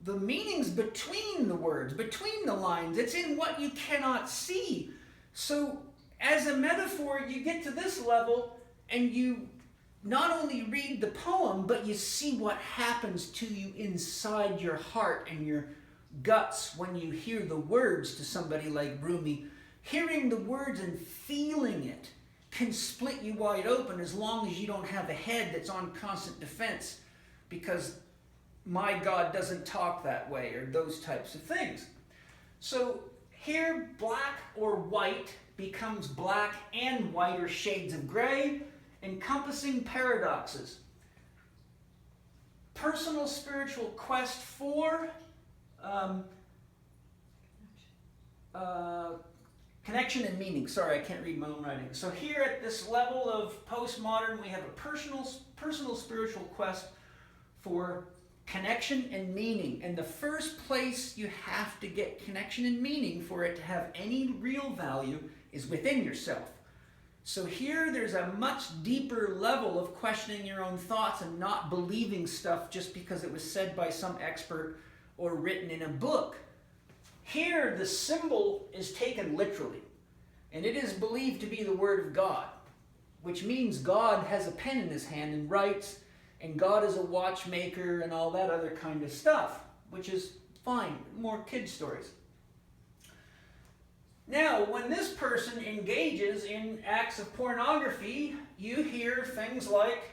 [SPEAKER 1] The meaning's between the words, between the lines. It's in what you cannot see. So as a metaphor, you get to this level and you not only read the poem, but you see what happens to you inside your heart and your guts when you hear the words to somebody like Rumi. Hearing the words and feeling it can split you wide open as long as you don't have a head that's on constant defense because my God doesn't talk that way, or those types of things. So here, black or white becomes black and white, or shades of gray, encompassing paradoxes. Personal spiritual quest for connection and meaning. Sorry, I can't read my own writing. So here at this level of postmodern, we have a personal spiritual quest for connection and meaning. And the first place you have to get connection and meaning for it to have any real value is within yourself. So here there's a much deeper level of questioning your own thoughts and not believing stuff just because it was said by some expert or written in a book. Here the symbol is taken literally, and it is believed to be the Word of God, which means God has a pen in his hand and writes, and God is a watchmaker and all that other kind of stuff, which is fine, more kid stories. Now, when this person engages in acts of pornography, you hear things like,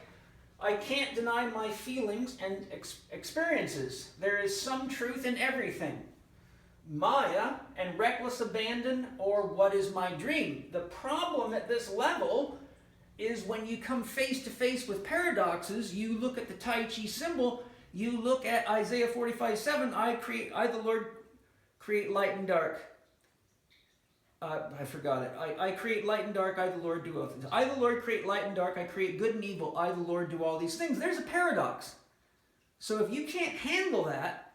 [SPEAKER 1] I can't deny my feelings and experiences. There is some truth in everything. Maya and reckless abandon, or what is my dream? The problem at this level is when you come face to face with paradoxes, you look at the Tai Chi symbol, you look at Isaiah 45:7, I the Lord create light and dark. I forgot it. I create light and dark, I the Lord do all things. I the Lord create light and dark, I create good and evil, I the Lord do all these things. There's a paradox. So if you can't handle that,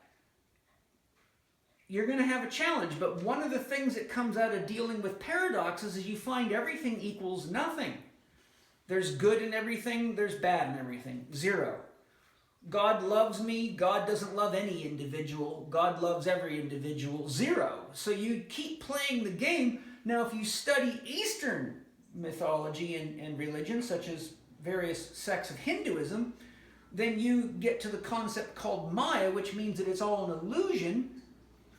[SPEAKER 1] you're going to have a challenge. But one of the things that comes out of dealing with paradoxes is you find everything equals nothing. There's good in everything, there's bad in everything. Zero. God loves me, God doesn't love any individual, God loves every individual. Zero. So you keep playing the game. Now if you study Eastern mythology and religion, such as various sects of Hinduism, then you get to the concept called Maya, which means that it's all an illusion.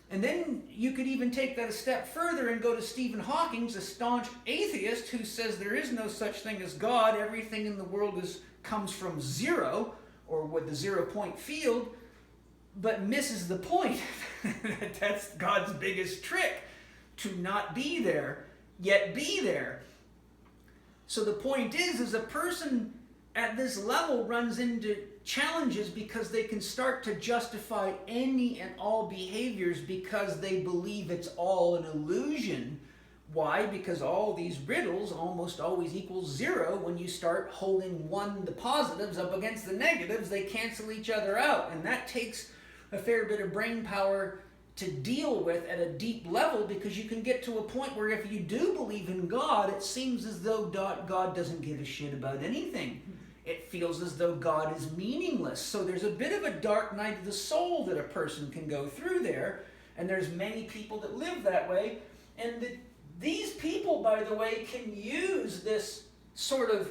[SPEAKER 1] And then you could even take that a step further and go to Stephen Hawking, a staunch atheist who says there is no such thing as God. Everything in the world comes from zero, or with the 0-point field, but misses the point. That's God's biggest trick, to not be there, yet be there. So the point is a person at this level runs into challenges because they can start to justify any and all behaviors because they believe it's all an illusion. Why? Because all these riddles almost always equal zero. When you start holding the positives up against the negatives, they cancel each other out. And that takes a fair bit of brain power to deal with at a deep level, because you can get to a point where if you do believe in God, it seems as though God doesn't give a shit about anything. It feels as though God is meaningless. So there's a bit of a dark night of the soul that a person can go through there. And there's many people that live that way. And these people, by the way, can use this sort of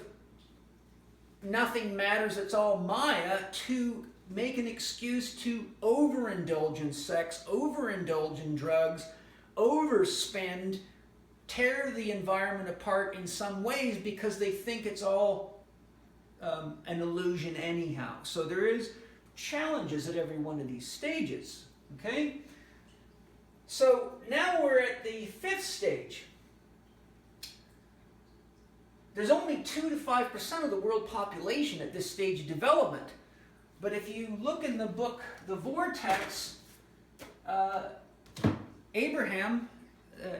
[SPEAKER 1] nothing matters, it's all Maya, to make an excuse to overindulge in sex, overindulge in drugs, overspend, tear the environment apart in some ways because they think it's all an illusion anyhow. So there is challenges at every one of these stages. Okay? So now we're at the 5th stage. There's only 2 to 5% of the world population at this stage of development. But if you look in the book, The Vortex, Abraham,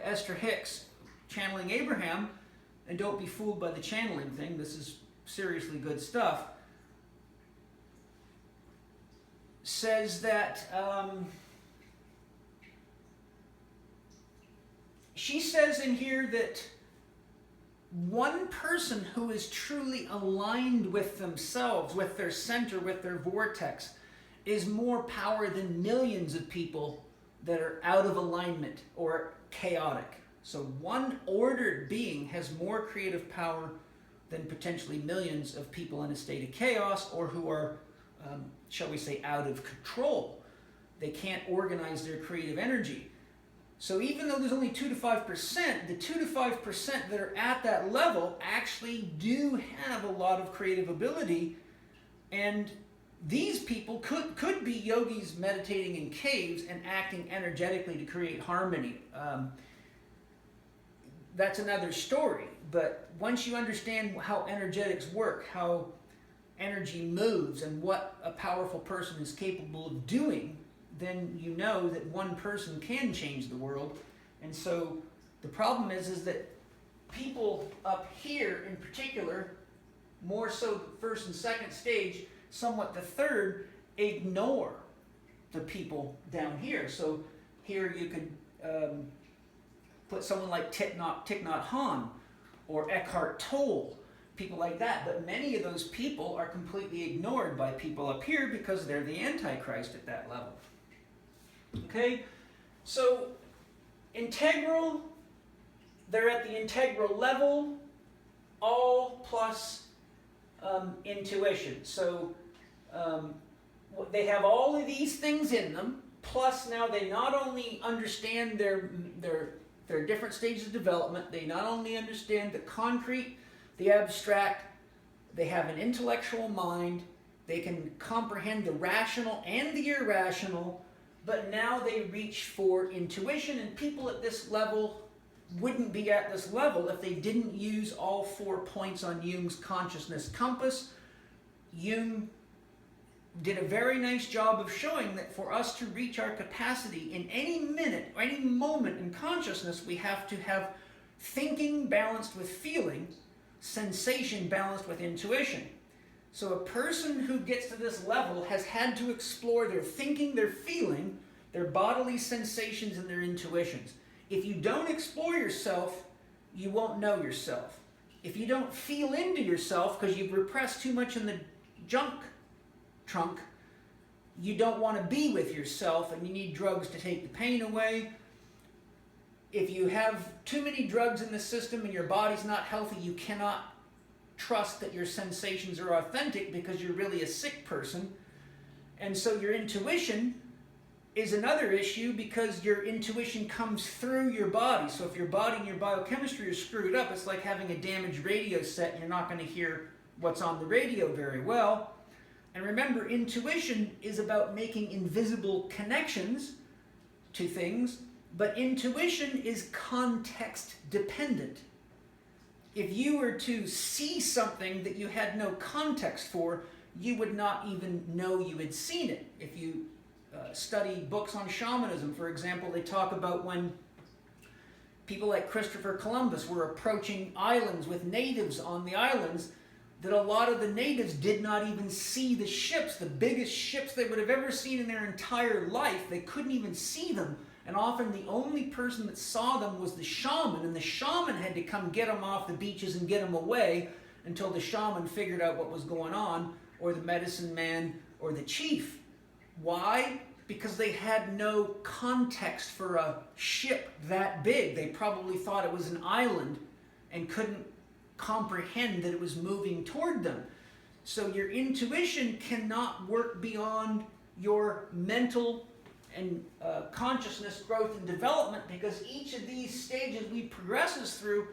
[SPEAKER 1] Esther Hicks, channeling Abraham, and don't be fooled by the channeling thing, this is seriously good stuff, says that she says in here that one person who is truly aligned with themselves, with their center, with their vortex, is more power than millions of people that are out of alignment or chaotic. So one ordered being has more creative power than potentially millions of people in a state of chaos or who are, shall we say, out of control. They can't organize their creative energy. So even though there's only 2 to 5%, the 2 to 5% that are at that level actually do have a lot of creative ability. And these people could be yogis meditating in caves and acting energetically to create harmony. That's another story. But once you understand how energetics work, how energy moves, and what a powerful person is capable of doing, then you know that one person can change the world. And so the problem is that people up here in particular, more so the first and second stage, somewhat the third, ignore the people down here. So here you could put someone like Thich Nhat Hanh or Eckhart Tolle, people like that. But many of those people are completely ignored by people up here because they're the Antichrist at that level. Okay, so integral, they're at the integral level, all plus intuition. So they have all of these things in them, plus now they not only understand their different stages of development, they not only understand the concrete, the abstract, they have an intellectual mind, they can comprehend the rational and the irrational, but now they reach for intuition, and people at this level wouldn't be at this level if they didn't use all 4 points on Jung's consciousness compass. Jung did a very nice job of showing that for us to reach our capacity in any minute, or any moment in consciousness, we have to have thinking balanced with feeling, sensation balanced with intuition. So a person who gets to this level has had to explore their thinking, their feeling, their bodily sensations, and their intuitions. If you don't explore yourself, you won't know yourself. If you don't feel into yourself because you've repressed too much in the junk trunk, you don't want to be with yourself, and you need drugs to take the pain away. If you have too many drugs in the system and your body's not healthy, you cannot trust that your sensations are authentic because you're really a sick person. And so your intuition is another issue because your intuition comes through your body. So if your body and your biochemistry are screwed up, it's like having a damaged radio set and you're not going to hear what's on the radio very well. And remember, intuition is about making invisible connections to things, but intuition is context dependent. If you were to see something that you had no context for, you would not even know you had seen it. If you study books on shamanism, for example, they talk about when people like Christopher Columbus were approaching islands with natives on the islands, that a lot of the natives did not even see the ships, the biggest ships they would have ever seen in their entire life. They couldn't even see them. And often the only person that saw them was the shaman, and the shaman had to come get them off the beaches and get them away until the shaman figured out what was going on, or the medicine man, or the chief. Why? Because they had no context for a ship that big. They probably thought it was an island and couldn't comprehend that it was moving toward them. So your intuition cannot work beyond your mental and consciousness growth and development, because each of these stages we progresses through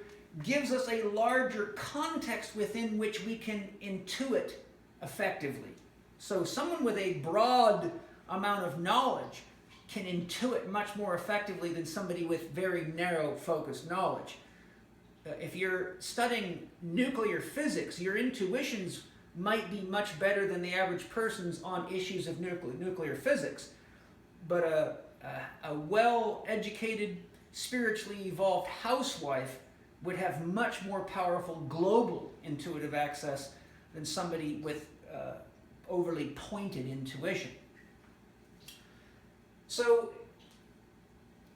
[SPEAKER 1] gives us a larger context within which we can intuit effectively. So someone with a broad amount of knowledge can intuit much more effectively than somebody with very narrow focused knowledge. If you're studying nuclear physics, your intuitions might be much better than the average person's on issues of nuclear physics. But a well-educated, spiritually evolved housewife would have much more powerful global intuitive access than somebody with overly pointed intuition. So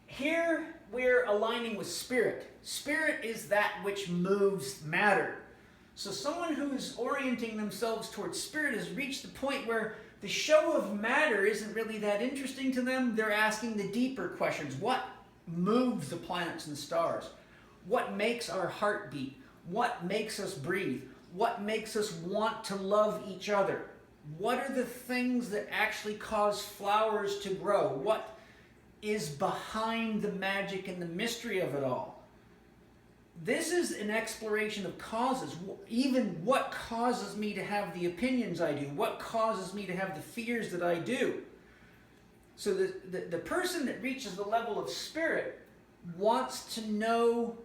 [SPEAKER 1] here we're aligning with spirit. Spirit is that which moves matter. So someone who's orienting themselves towards spirit has reached the point where the show of matter isn't really that interesting to them. They're asking the deeper questions. What moves the planets and stars? What makes our heart beat? What makes us breathe? What makes us want to love each other? What are the things that actually cause flowers to grow? What is behind the magic and the mystery of it all? This is an exploration of causes. Even what causes me to have the opinions I do? What causes me to have the fears that I do? So the person that reaches the level of spirit wants to know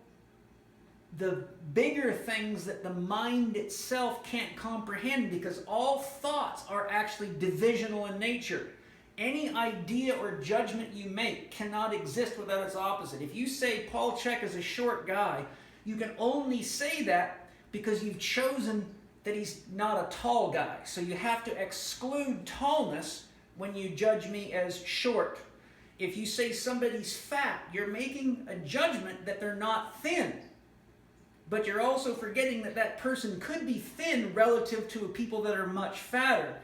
[SPEAKER 1] the bigger things that the mind itself can't comprehend, because all thoughts are actually divisional in nature. Any idea or judgment you make cannot exist without its opposite. If you say Paul Chek is a short guy, you can only say that because you've chosen that he's not a tall guy. So you have to exclude tallness when you judge me as short. If you say somebody's fat, you're making a judgment that they're not thin. But you're also forgetting that that person could be thin relative to people that are much fatter.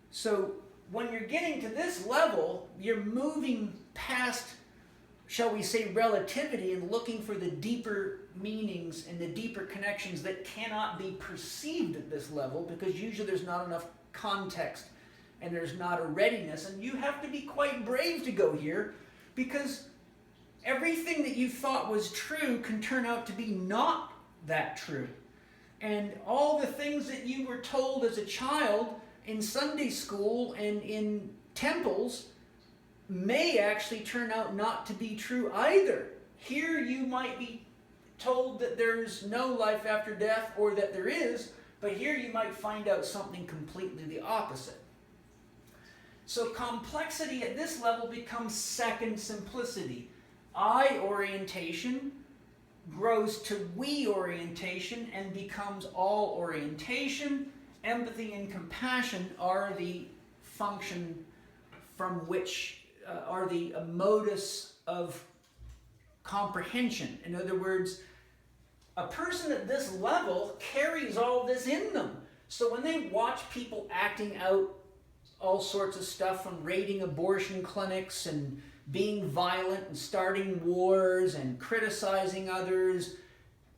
[SPEAKER 1] So when you're getting to this level, you're moving past, shall we say, relativity and looking for the deeper meanings and the deeper connections that cannot be perceived at this level, because usually there's not enough context and there's not a readiness. And you have to be quite brave to go here, because everything that you thought was true can turn out to be not that true. And all the things that you were told as a child in Sunday school and in temples may actually turn out not to be true either. Here you might be told that there's no life after death, or that there is, but here you might find out something completely the opposite. So complexity at this level becomes second simplicity. I orientation grows to we orientation and becomes all orientation. Empathy and compassion are the function from which are the modus of comprehension. In other words, a person at this level carries all this in them. So when they watch people acting out all sorts of stuff, from raiding abortion clinics and being violent and starting wars and criticizing others,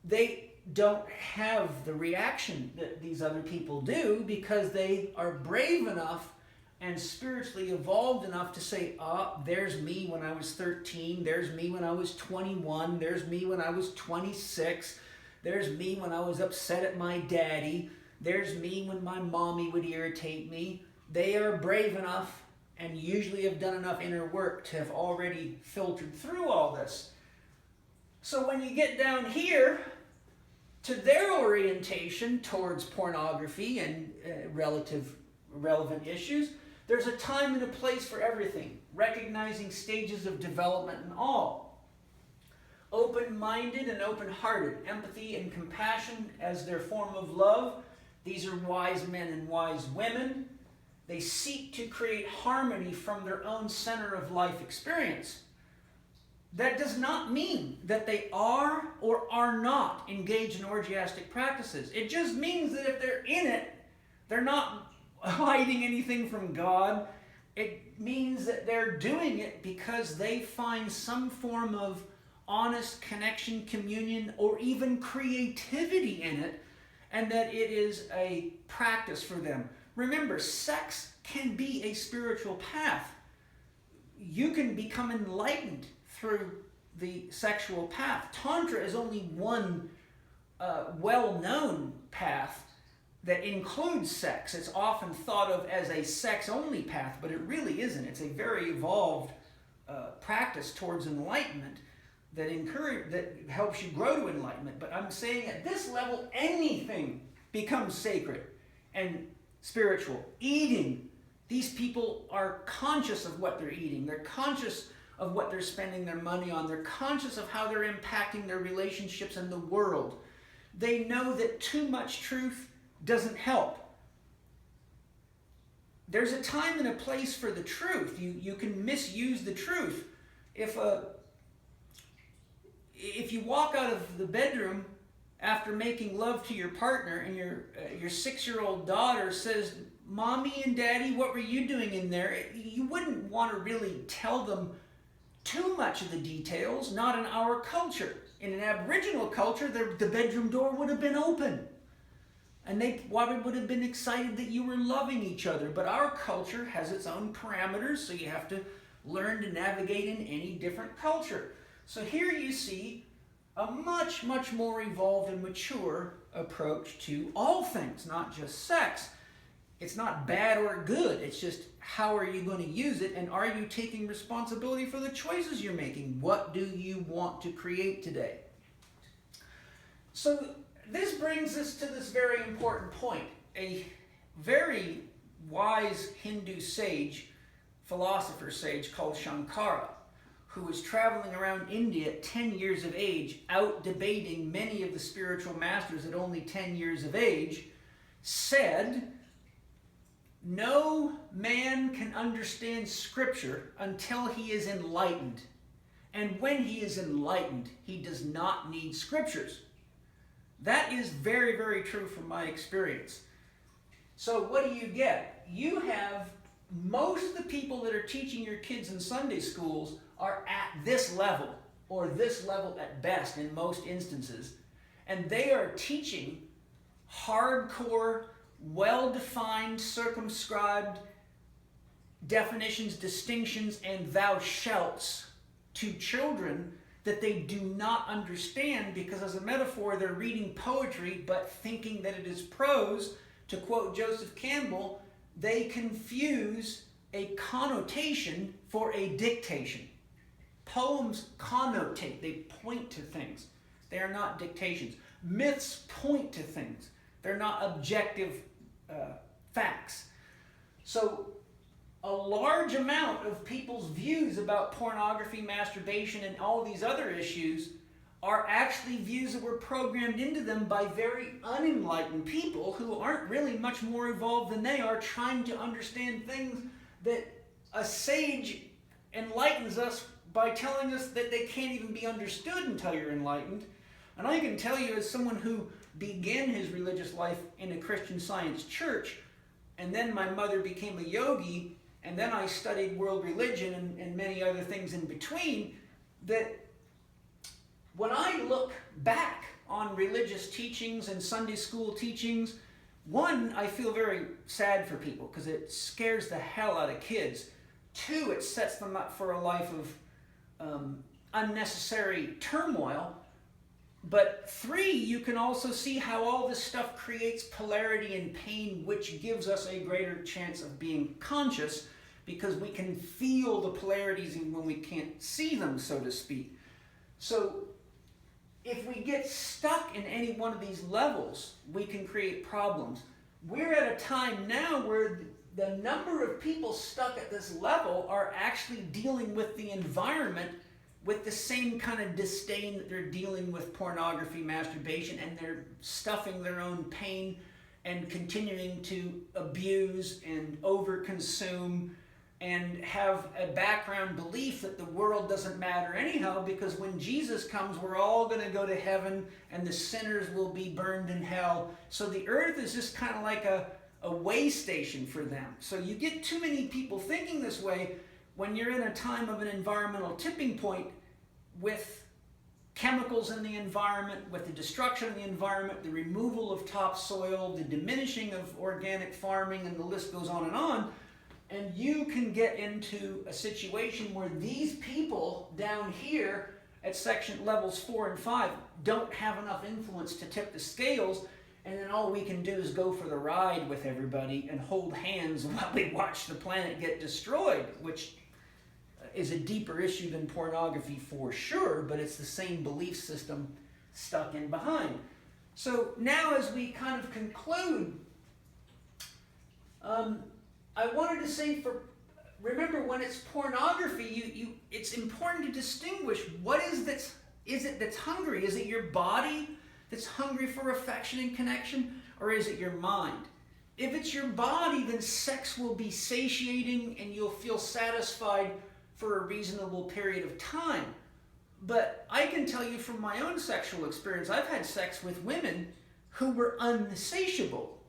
[SPEAKER 1] they don't have the reaction that these other people do, because they are brave enough and spiritually evolved enough to say, there's me when I was 13, there's me when I was 21, there's me when I was 26, there's me when I was upset at my daddy, there's me when my mommy would irritate me. They are brave enough and usually have done enough inner work to have already filtered through all this. So when you get down here to their orientation towards pornography and relevant issues, there's a time and a place for everything, recognizing stages of development and all. Open-minded and open-hearted, empathy and compassion as their form of love. These are wise men and wise women. They seek to create harmony from their own center of life experience. That does not mean that they are or are not engaged in orgiastic practices. It just means that if they're in it, they're not hiding anything from God. It means that they're doing it because they find some form of honest connection, communion, or even creativity in it, and that it is a practice for them. Remember, sex can be a spiritual path. You can become enlightened through the sexual path. Tantra is only one well-known path that includes sex. It's often thought of as a sex-only path, but it really isn't. It's a very evolved practice towards enlightenment that helps you grow to enlightenment. But I'm saying at this level, anything becomes sacred and spiritual. Eating. These people are conscious of what they're eating. They're conscious of what they're spending their money on. They're conscious of how they're impacting their relationships and the world. They know that too much truth doesn't help. There's a time and a place for the truth. You can misuse the truth. If you walk out of the bedroom after making love to your partner and your 6-year-old daughter says, "Mommy and Daddy, what were you doing in there?" You wouldn't want to really tell them too much of the details, not in our culture. In an Aboriginal culture, the bedroom door would have been open. And they probably would have been excited that you were loving each other. But our culture has its own parameters, so you have to learn to navigate in any different culture. So here you see a much, much more evolved and mature approach to all things, not just sex. It's not bad or good. It's just, how are you going to use it, and are you taking responsibility for the choices you're making? What do you want to create today? So this brings us to this very important point. A very wise Hindu sage, philosopher sage called Shankara, who was traveling around India at 10 years of age, out debating many of the spiritual masters at only 10 years of age, said, "No man can understand Scripture until he is enlightened. And when he is enlightened, he does not need Scriptures." That is very, very true from my experience. So what do you get? You have most of the people that are teaching your kids in Sunday schools are at this level, or this level at best in most instances, and they are teaching hardcore, well-defined, circumscribed definitions, distinctions, and thou shalts to children that they do not understand, because as a metaphor they're reading poetry but thinking that it is prose. To quote Joseph Campbell, they confuse a connotation for a dictation. Poems connotate, they point to things. They are not dictations. Myths point to things. They're not objective facts. So a large amount of people's views about pornography, masturbation, and all these other issues are actually views that were programmed into them by very unenlightened people who aren't really much more evolved than they are, trying to understand things that a sage enlightens us by telling us that they can't even be understood until you're enlightened. And I can tell you, as someone who began his religious life in a Christian Science church, and then my mother became a yogi, and then I studied world religion and many other things in between, that when I look back on religious teachings and Sunday school teachings, one, I feel very sad for people because it scares the hell out of kids. Two, it sets them up for a life of unnecessary turmoil. But three, you can also see how all this stuff creates polarity and pain, which gives us a greater chance of being conscious, because we can feel the polarities even when we can't see them, so to speak. So if we get stuck in any one of these levels, we can create problems. We're at a time now where the number of people stuck at this level are actually dealing with the environment with the same kind of disdain that they're dealing with pornography, masturbation, and they're stuffing their own pain and continuing to abuse and overconsume and have a background belief that the world doesn't matter anyhow, because when Jesus comes, we're all going to go to heaven and the sinners will be burned in hell. So the earth is just kind of like a way station for them. So you get too many people thinking this way when you're in a time of an environmental tipping point with chemicals in the environment, with the destruction of the environment, the removal of topsoil, the diminishing of organic farming, and the list goes on and on. And you can get into a situation where these people down here at section levels 4 and 5 don't have enough influence to tip the scales, and then all we can do is go for the ride with everybody and hold hands while we watch the planet get destroyed, which is a deeper issue than pornography for sure, but it's the same belief system stuck in behind. So now, as we kind of conclude, I wanted to say, remember, when it's pornography, it's important to distinguish what is it that's hungry. Is it your body that's hungry for affection and connection, or is it your mind? If it's your body, then sex will be satiating and you'll feel satisfied for a reasonable period of time. But I can tell you from my own sexual experience, I've had sex with women who were unsatiable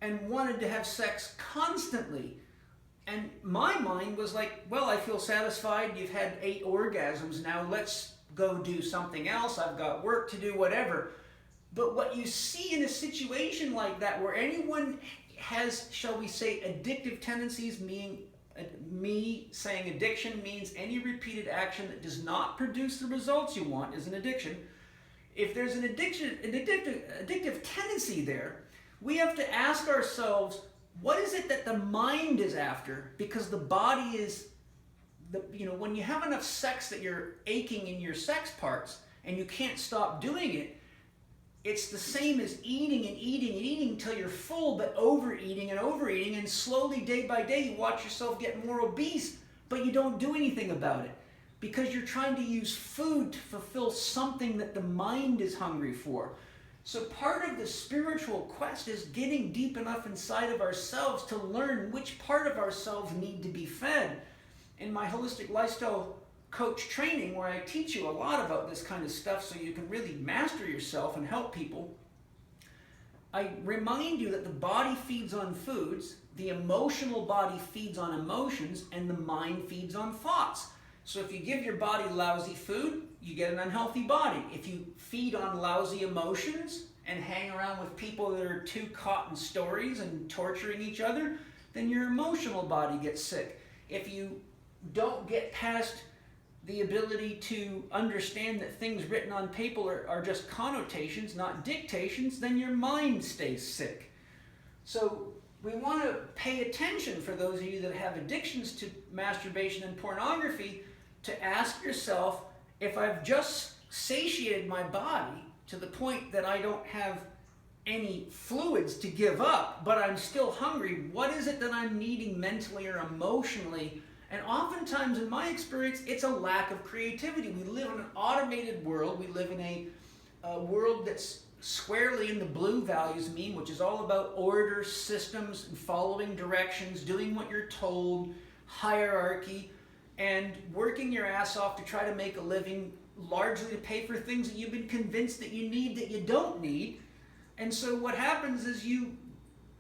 [SPEAKER 1] and wanted to have sex constantly. And my mind was like, well, I feel satisfied. You've had 8 orgasms now. Let's go do something else. I've got work to do, whatever. But what you see in a situation like that, where anyone has, shall we say, addictive tendencies, me saying addiction means any repeated action that does not produce the results you want is an addiction. If there's an addictive tendency there, we have to ask ourselves, what is it that the mind is after? Because the body is, when you have enough sex that you're aching in your sex parts and you can't stop doing it, it's the same as eating and eating and eating until you're full, but overeating and overeating, and slowly, day by day, you watch yourself get more obese, but you don't do anything about it because you're trying to use food to fulfill something that the mind is hungry for. So part of the spiritual quest is getting deep enough inside of ourselves to learn which part of ourselves need to be fed. In my holistic lifestyle coach training, where I teach you a lot about this kind of stuff so you can really master yourself and help people, I remind you that the body feeds on foods, the emotional body feeds on emotions, and the mind feeds on thoughts. So if you give your body lousy food, you get an unhealthy body. If you feed on lousy emotions and hang around with people that are too caught in stories and torturing each other, then your emotional body gets sick. If you don't get past the ability to understand that things written on paper are just connotations, not dictations, then your mind stays sick. So we want to pay attention, for those of you that have addictions to masturbation and pornography, to ask yourself, if I've just satiated my body to the point that I don't have any fluids to give up, but I'm still hungry, what is it that I'm needing mentally or emotionally? And oftentimes, in my experience, it's a lack of creativity. We live in an automated world. We live in a world that's squarely in the blue values mean, which is all about order, systems, and following directions, doing what you're told, hierarchy, and working your ass off to try to make a living, largely to pay for things that you've been convinced that you need that you don't need. And so what happens is you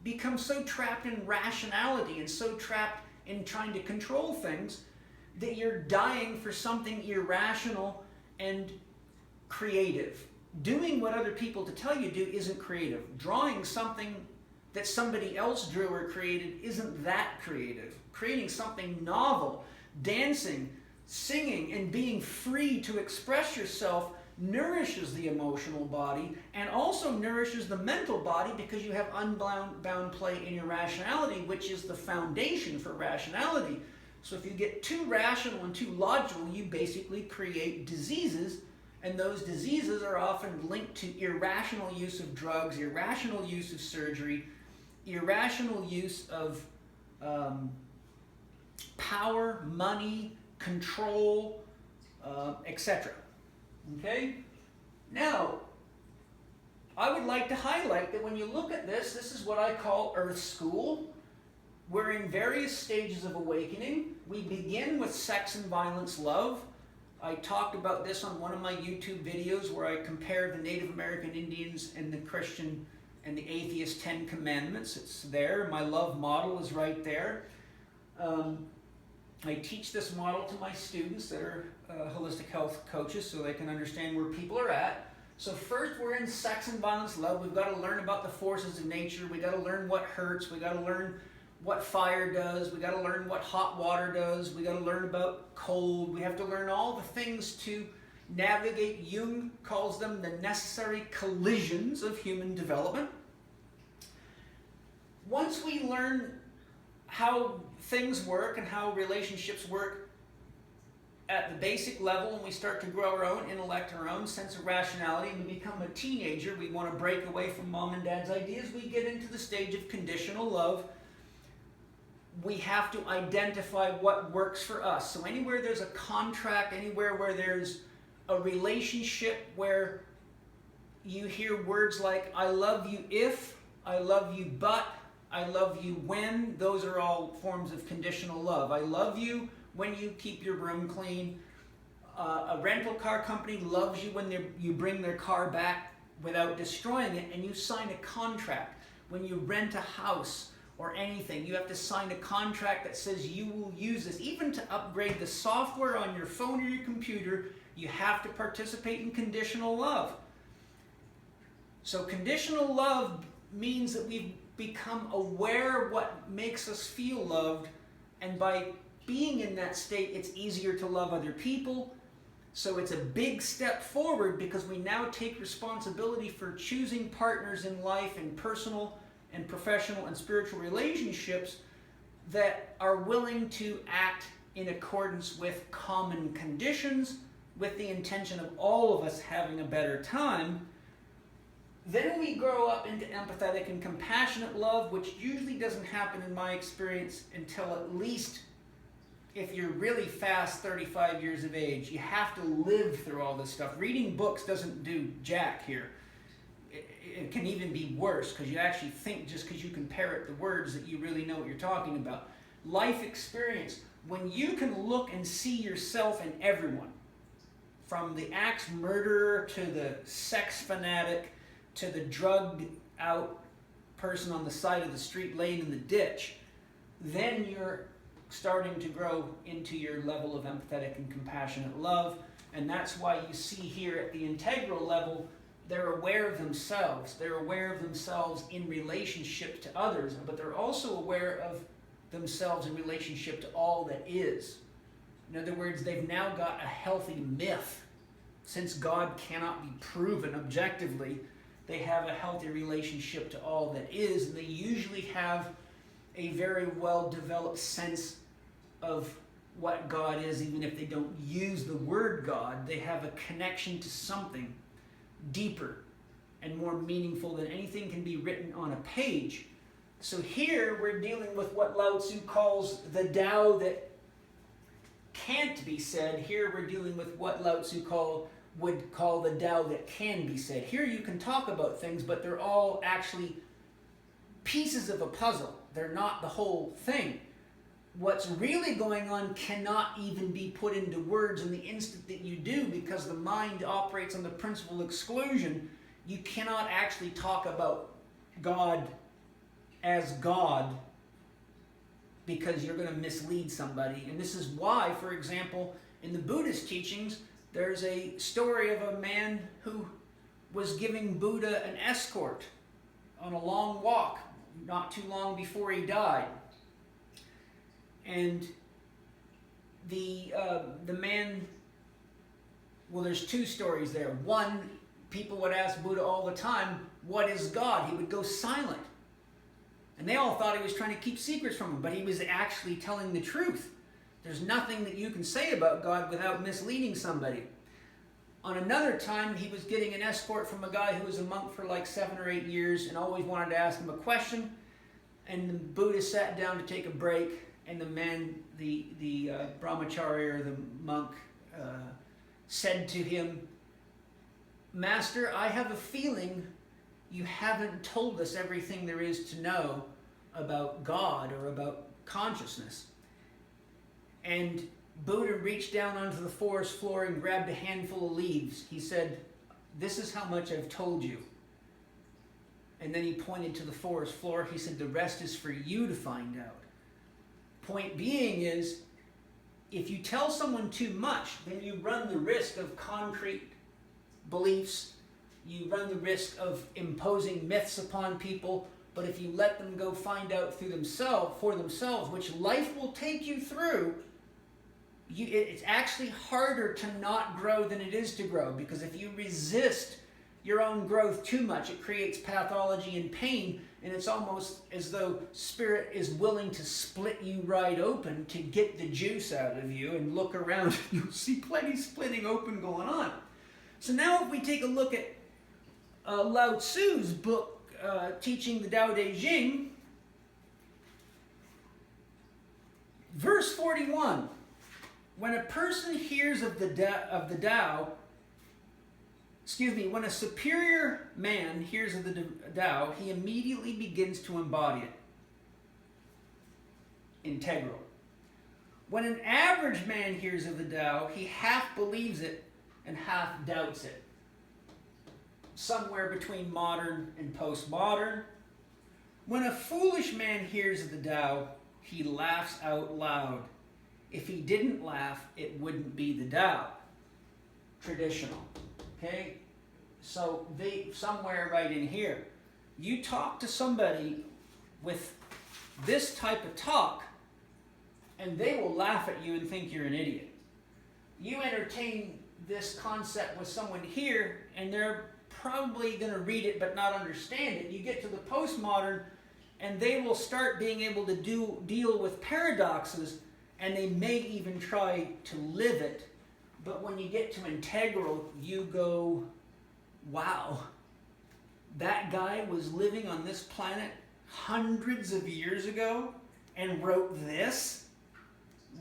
[SPEAKER 1] become so trapped in rationality and so trapped in trying to control things that you're dying for something irrational and creative. Doing what other people to tell you do isn't creative. Drawing something that somebody else drew or created isn't that creative. Creating something novel, dancing, singing, and being free to express yourself nourishes the emotional body and also nourishes the mental body, because you have unbound play in your rationality, which is the foundation for rationality. So if you get too rational and too logical, you basically create diseases, and those diseases are often linked to irrational use of drugs, irrational use of surgery, irrational use of power, money, control, etc. Okay? Now, I would like to highlight that when you look at this, this is what I call Earth School. We're in various stages of awakening. We begin with sex and violence, love. I talked about this on one of my YouTube videos where I compared the Native American Indians and the Christian and the atheist 10 Commandments. It's there. My love model is right there. I teach this model to my students that are holistic health coaches so they can understand where people are at. So first, we're in sex and violence, love. We've got to learn about the forces of nature. We've got to learn what hurts. We've got to learn what fire does. We've got to learn what hot water does. We've got to learn about cold. We have to learn all the things to navigate. Jung calls them the necessary collisions of human development. Once we learn how things work and how relationships work at the basic level, and we start to grow our own intellect, our own sense of rationality, and we become a teenager, we want to break away from mom and dad's ideas, we get into the stage of conditional love. We have to identify what works for us. So anywhere there's a contract, anywhere where there's a relationship where you hear words like, I love you if, I love you but, I love you when, those are all forms of conditional love. I love you when you keep your room clean. A rental car company loves you when you bring their car back without destroying it, and you sign a contract. When you rent a house or anything, you have to sign a contract that says you will use this. Even to upgrade the software on your phone or your computer, you have to participate in conditional love. So conditional love means that we've become aware of what makes us feel loved, and by being in that state, it's easier to love other people. So it's a big step forward because we now take responsibility for choosing partners in life, in personal and professional and spiritual relationships that are willing to act in accordance with common conditions, with the intention of all of us having a better time. Then we grow up into empathetic and compassionate love, which usually doesn't happen in my experience until at least, if you're really fast, 35 years of age. You have to live through all this stuff. Reading books doesn't do jack here. It can even be worse because you actually think just because you can parrot the words that you really know what you're talking about. Life experience, when you can look and see yourself in everyone, from the axe murderer to the sex fanatic to the drugged out person on the side of the street laying in the ditch, then you're starting to grow into your level of empathetic and compassionate love. And that's why you see here at the integral level, they're aware of themselves. They're aware of themselves in relationship to others, but they're also aware of themselves in relationship to all that is. In other words, they've now got a healthy myth. Since God cannot be proven objectively, they have a healthy relationship to all that is, and they usually have a very well-developed sense of what God is, even if they don't use the word God. They have a connection to something deeper and more meaningful than anything can be written on a page. So here we're dealing with what Lao Tzu calls the Tao that can't be said. Here we're dealing with what Lao Tzu would call the Tao that can be said. Here you can talk about things, but they're all actually pieces of a puzzle. They're not the whole thing. What's really going on cannot even be put into words in the instant that you do, because the mind operates on the principle of exclusion. You cannot actually talk about God as God because you're going to mislead somebody. And this is why, for example, in the Buddhist teachings, there's a story of a man who was giving Buddha an escort on a long walk not too long before he died. And the man, well, there's two stories there. One, people would ask Buddha all the time, what is God? He would go silent. And they all thought he was trying to keep secrets from him, but he was actually telling the truth. There's nothing that you can say about God without misleading somebody. On another time, he was getting an escort from a guy who was a monk for like 7 or 8 years and always wanted to ask him a question. And the Buddha sat down to take a break, and the man, the brahmachari or the monk, said to him, Master, I have a feeling you haven't told us everything there is to know about God or about consciousness. And Buddha reached down onto the forest floor and grabbed a handful of leaves. He said, this is how much I've told you. And then he pointed to the forest floor. He said, the rest is for you to find out. Point being is, if you tell someone too much, then you run the risk of concrete beliefs. You run the risk of imposing myths upon people. But if you let them go find out for themselves, which life will take you through, it's actually harder to not grow than it is to grow. Because if you resist your own growth too much, it creates pathology and pain. And it's almost as though spirit is willing to split you right open to get the juice out of you. And look around, you'll see plenty splitting open going on. So now if we take a look at Lao Tzu's book, Teaching the Tao Te Ching, verse 41, when a person hears of the Tao, when a superior man hears of the Tao, he immediately begins to embody it. Integral. When an average man hears of the Tao, he half believes it and half doubts it. Somewhere between modern and postmodern. When a foolish man hears of the Tao, he laughs out loud. If he didn't laugh, it wouldn't be the Tao. Traditional. Okay? So somewhere right in here, you talk to somebody with this type of talk, and they will laugh at you and think you're an idiot. You entertain this concept with someone here, and they're probably going to read it but not understand it. You get to the postmodern, and they will start being able to deal with paradoxes, and they may even try to live it. But when you get to integral, you go, wow, that guy was living on this planet hundreds of years ago and wrote this?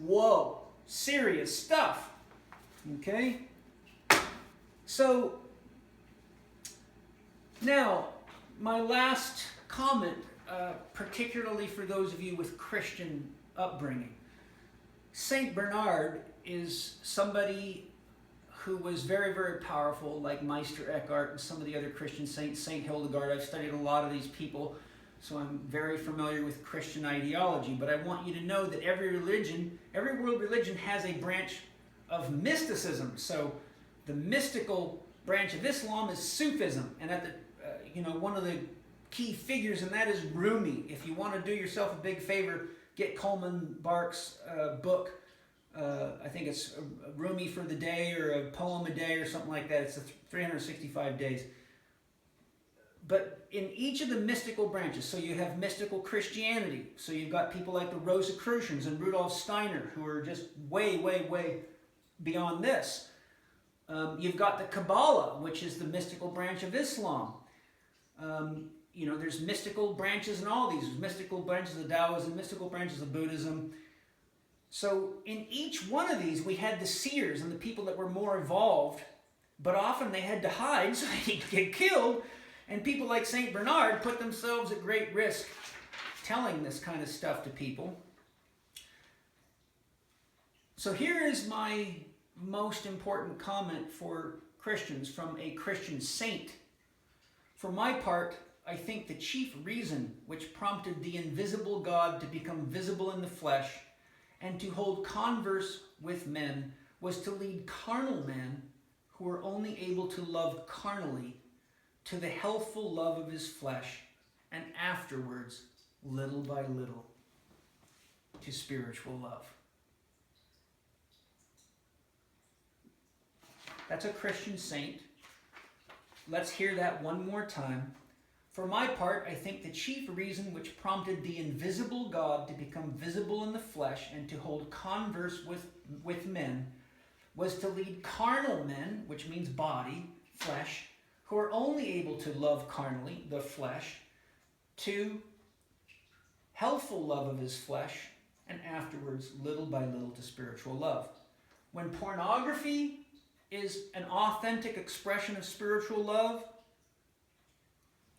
[SPEAKER 1] Whoa, serious stuff. Okay? So, now, my last comment, particularly for those of you with Christian upbringing. Saint Bernard is somebody who was very, very powerful, like Meister Eckhart and some of the other Christian saints, Saint Hildegard. I've studied a lot of these people, so I'm very familiar with Christian ideology. But I want you to know that every world religion has a branch of mysticism. So the mystical branch of Islam is Sufism, and at the one of the key figures in that is Rumi. If you want to do yourself a big favor, get Coleman Barks' book. I think it's Rumi for the Day, or a poem a day, or something like that. It's 365 days. But in each of the mystical branches, so you have mystical Christianity. So you've got people like the Rosicrucians and Rudolf Steiner, who are just way, way, way beyond this. You've got the Kabbalah, which is the mystical branch of Islam. There's mystical branches in all these. There's mystical branches of Taoism, mystical branches of Buddhism. So in each one of these, we had the seers and the people that were more evolved, but often they had to hide so they didn't get killed. And people like St. Bernard put themselves at great risk telling this kind of stuff to people. So here is my most important comment for Christians from a Christian saint. For my part, I think the chief reason which prompted the invisible God to become visible in the flesh and to hold converse with men was to lead carnal men who were only able to love carnally to the healthful love of his flesh, and afterwards, little by little, to spiritual love. That's a Christian saint. Let's hear that one more time. For my part, I think the chief reason which prompted the invisible God to become visible in the flesh and to hold converse with men was to lead carnal men, which means body, flesh, who are only able to love carnally, the flesh, to healthful love of his flesh, and afterwards, little by little, to spiritual love. When pornography is an authentic expression of spiritual love,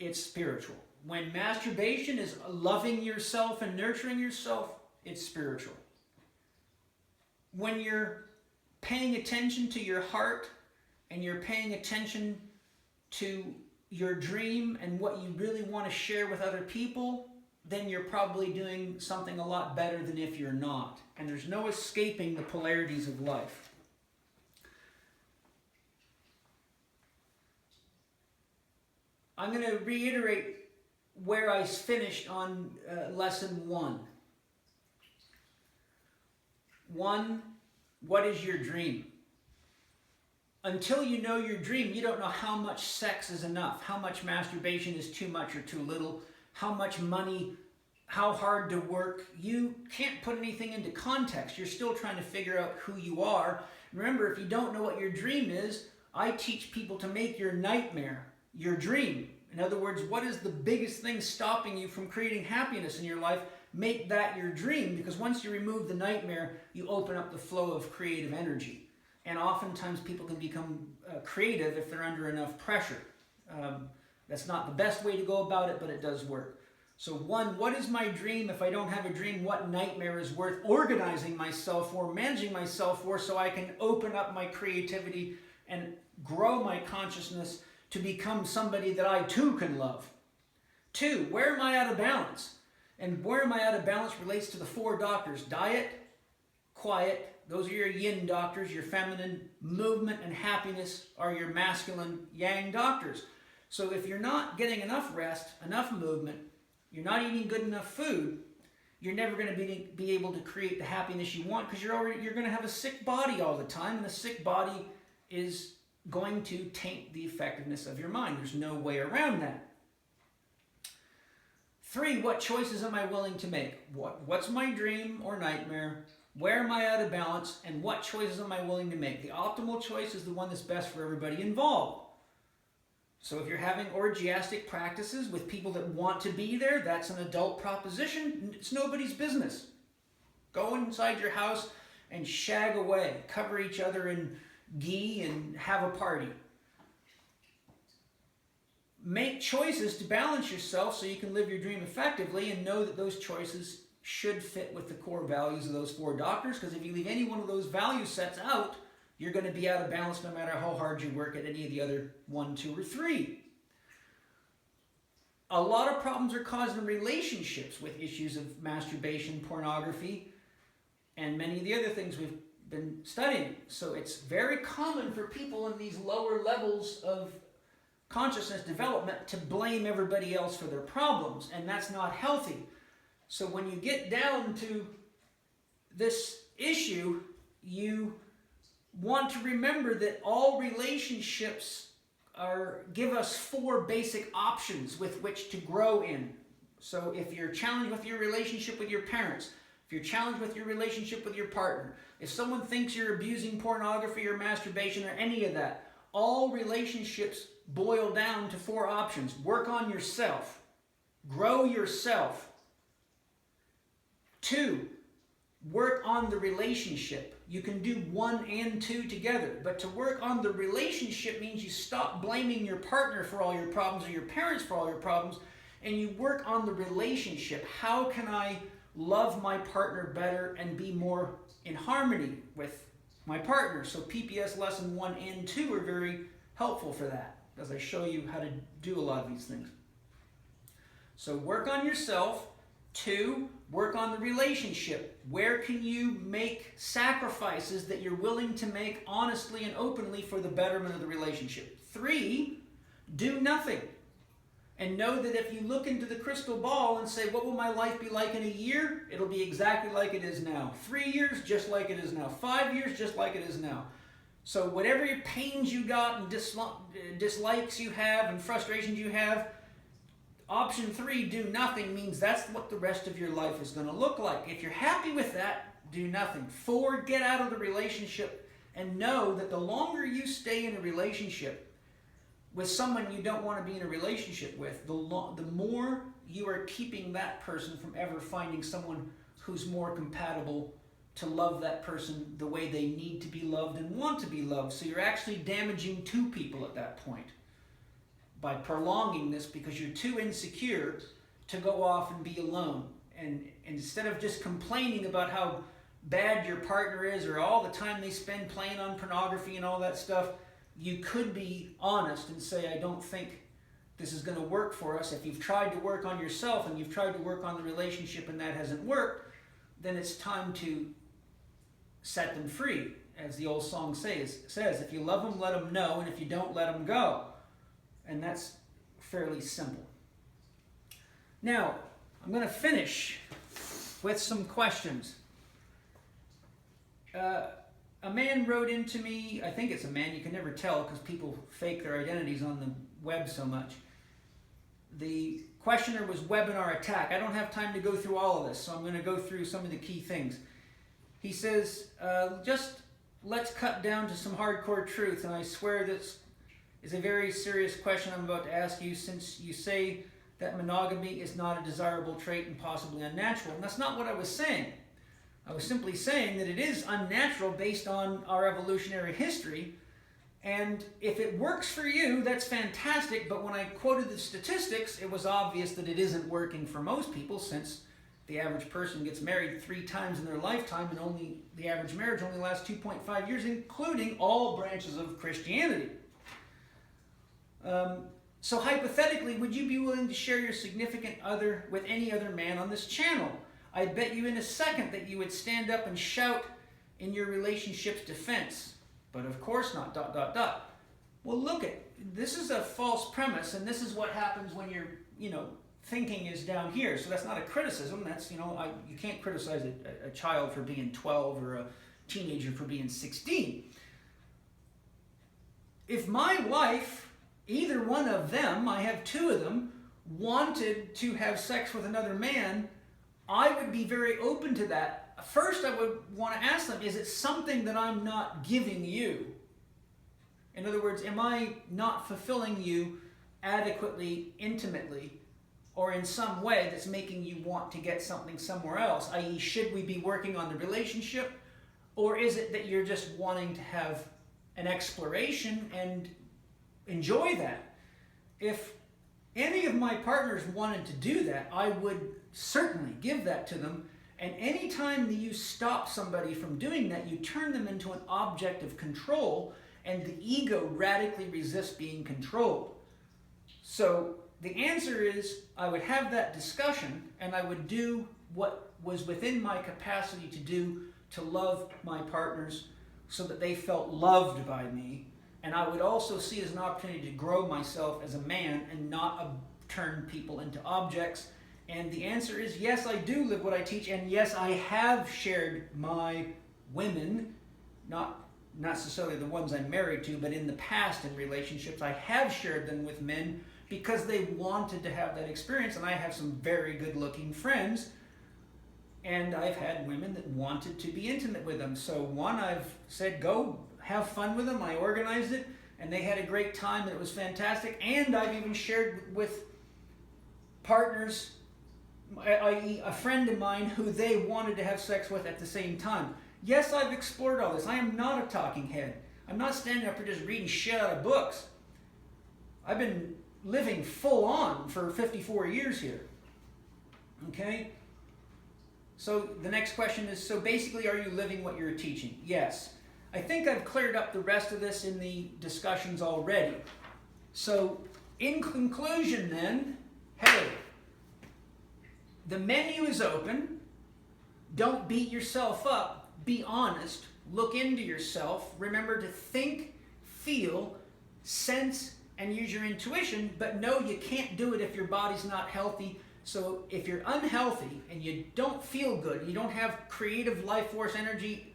[SPEAKER 1] it's spiritual. When masturbation is loving yourself and nurturing yourself, it's spiritual. When you're paying attention to your heart and you're paying attention to your dream and what you really want to share with other people, then you're probably doing something a lot better than if you're not. And there's no escaping the polarities of life. I'm going to reiterate where I finished on lesson 1. 1, what is your dream? Until you know your dream, you don't know how much sex is enough, how much masturbation is too much or too little, how much money, how hard to work. You can't put anything into context. You're still trying to figure out who you are. Remember, if you don't know what your dream is, I teach people to make your nightmare your dream. In other words, what is the biggest thing stopping you from creating happiness in your life? Make that your dream, because once you remove the nightmare, you open up the flow of creative energy. And oftentimes people can become creative if they're under enough pressure. That's not the best way to go about it, but it does work. So 1, what is my dream? If I don't have a dream, what nightmare is worth organizing myself for, managing myself for, so I can open up my creativity and grow my consciousness to become somebody that I too can love. 2, where am I out of balance? And where am I out of balance relates to the 4 doctors: diet, quiet, those are your yin doctors. Your feminine movement and happiness are your masculine yang doctors. So if you're not getting enough rest, enough movement, you're not eating good enough food, you're never going to be able to create the happiness you want, because you're going to have a sick body all the time, and a sick body is going to taint the effectiveness of your mind. There's no way around that. 3, what choices am I willing to make? What's my dream or nightmare? Where am I out of balance? And what choices am I willing to make? The optimal choice is the one that's best for everybody involved. So if you're having orgiastic practices with people that want to be there, that's an adult proposition. It's nobody's business. Go inside your house and shag away. Cover each other in ghee and have a party. Make choices to balance yourself so you can live your dream effectively, and know that those choices should fit with the core values of those 4 doctors, because if you leave any one of those value sets out, you're going to be out of balance no matter how hard you work at any of the other 1, 2, or 3. A lot of problems are caused in relationships with issues of masturbation, pornography, and many of the other things we've been studying. So it's very common for people in these lower levels of consciousness development to blame everybody else for their problems, and that's not healthy. So when you get down to this issue, you want to remember that all relationships give us 4 basic options with which to grow in. So if you're challenged with your relationship with your parents, if you're challenged with your relationship with your partner, if someone thinks you're abusing pornography or masturbation or any of that, all relationships boil down to 4 options. Work on yourself. Grow yourself. 2, work on the relationship. You can do 1 and 2 together, but to work on the relationship means you stop blaming your partner for all your problems or your parents for all your problems, and you work on the relationship. How can I love my partner better and be more in harmony with my partner? So PPS lesson 1 and 2 are very helpful for that, as I show you how to do a lot of these things. So work on yourself. 2, work on the relationship. Where can you make sacrifices that you're willing to make honestly and openly for the betterment of the relationship? 3, do nothing. And know that if you look into the crystal ball and say, what will my life be like in a year? It'll be exactly like it is now. 3 years, just like it is now. 5 years, just like it is now. So whatever pains you got and dislikes you have and frustrations you have, option 3, do nothing, means that's what the rest of your life is going to look like. If you're happy with that, do nothing. 4, get out of the relationship and know that the longer you stay in a relationship with someone you don't want to be in a relationship with, the more you are keeping that person from ever finding someone who's more compatible to love that person the way they need to be loved and want to be loved. So you're actually damaging 2 people at that point by prolonging this, because you're too insecure to go off and be alone. And instead of just complaining about how bad your partner is or all the time they spend playing on pornography and all that stuff, you could be honest and say, I don't think this is going to work for us. If you've tried to work on yourself and you've tried to work on the relationship and that hasn't worked, then it's time to set them free. As the old song says, if you love them, let them know, and if you don't, let them go. And that's fairly simple. Now, I'm going to finish with some questions. A man wrote into me, I think it's a man, you can never tell because people fake their identities on the web so much. The questioner was webinar attack. I don't have time to go through all of this, so I'm going to go through some of the key things. He says, just let's cut down to some hardcore truth, and I swear this is a very serious question I'm about to ask you, since you say that monogamy is not a desirable trait and possibly unnatural. And that's not what I was saying. I was simply saying that it is unnatural based on our evolutionary history, and if it works for you, that's fantastic, but when I quoted the statistics, it was obvious that it isn't working for most people, since the average person gets married 3 times in their lifetime, and the average marriage only lasts 2.5 years, including all branches of Christianity. So hypothetically, would you be willing to share your significant other with any other man on this channel? I bet you in a second that you would stand up and shout in your relationship's defense. But of course not, ... Well, look, this is a false premise, and this is what happens when your, thinking is down here. So that's not a criticism. That's, you can't criticize a child for being 12 or a teenager for being 16. If my wife, either one of them, I have two of them, wanted to have sex with another man, I would be very open to that. First, I would want to ask them, is it something that I'm not giving you? In other words, am I not fulfilling you adequately, intimately, or in some way that's making you want to get something somewhere else? I.e., should we be working on the relationship? Or is it that you're just wanting to have an exploration and enjoy that? If any of my partners wanted to do that, I would certainly give that to them. And any time that you stop somebody from doing that, you turn them into an object of control, and the ego radically resists being controlled. So the answer is, I would have that discussion, and I would do what was within my capacity to do to love my partners so that they felt loved by me. And I would also see as an opportunity to grow myself as a man and not turn people into objects. And the answer is yes, I do live what I teach, and yes, I have shared my women, not necessarily the ones I'm married to, but in the past in relationships, I have shared them with men because they wanted to have that experience. And I have some very good-looking friends, and I've had women that wanted to be intimate with them. So one, I've said, go have fun with them. I organized it, and they had a great time, and it was fantastic. And I've even shared with partners, i.e. a friend of mine who they wanted to have sex with at the same time. Yes, I've explored all this. I am not a talking head. I'm not standing up here just reading shit out of books. I've been living full on for 54 years here. Okay? So the next question is, so basically, are you living what you're teaching? Yes. I think I've cleared up the rest of this in the discussions already. So in conclusion then, hey, the menu is open. Don't beat yourself up. Be honest. Look into yourself. Remember to think, feel, sense, and use your intuition, but no, you can't do it if your body's not healthy. So if you're unhealthy and you don't feel good, you don't have creative life force energy,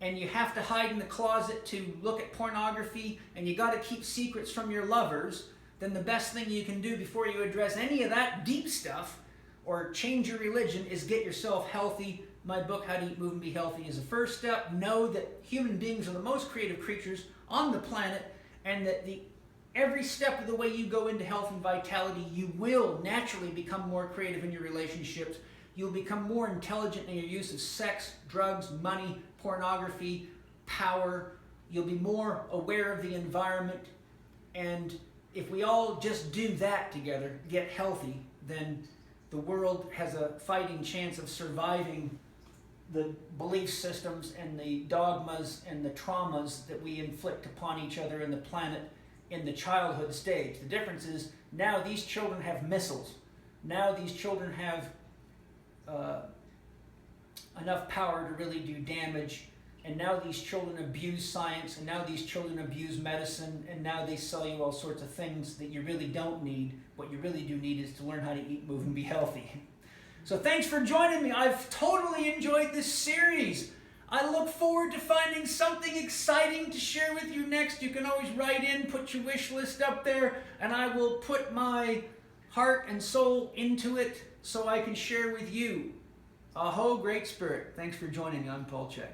[SPEAKER 1] and you have to hide in the closet to look at pornography, and you got to keep secrets from your lovers, then the best thing you can do before you address any of that deep stuff or change your religion is get yourself healthy. My book, How to Eat, Move, and Be Healthy, is a first step. Know that human beings are the most creative creatures on the planet, and that every step of the way you go into health and vitality, you will naturally become more creative in your relationships. You'll become more intelligent in your use of sex, drugs, money, pornography, power. You'll be more aware of the environment. And if we all just do that together, get healthy, then the world has a fighting chance of surviving the belief systems and the dogmas and the traumas that we inflict upon each other and the planet in the childhood stage. The difference is now these children have missiles. Now these children have enough power to really do damage. And now these children abuse science, and now these children abuse medicine, and now they sell you all sorts of things that you really don't need. What you really do need is to learn how to eat, move, and be healthy. So thanks for joining me. I've totally enjoyed this series. I look forward to finding something exciting to share with you next. You can always write in, put your wish list up there, and I will put my heart and soul into it so I can share with you. Aho, Great Spirit. Thanks for joining me. I'm Paul Chek.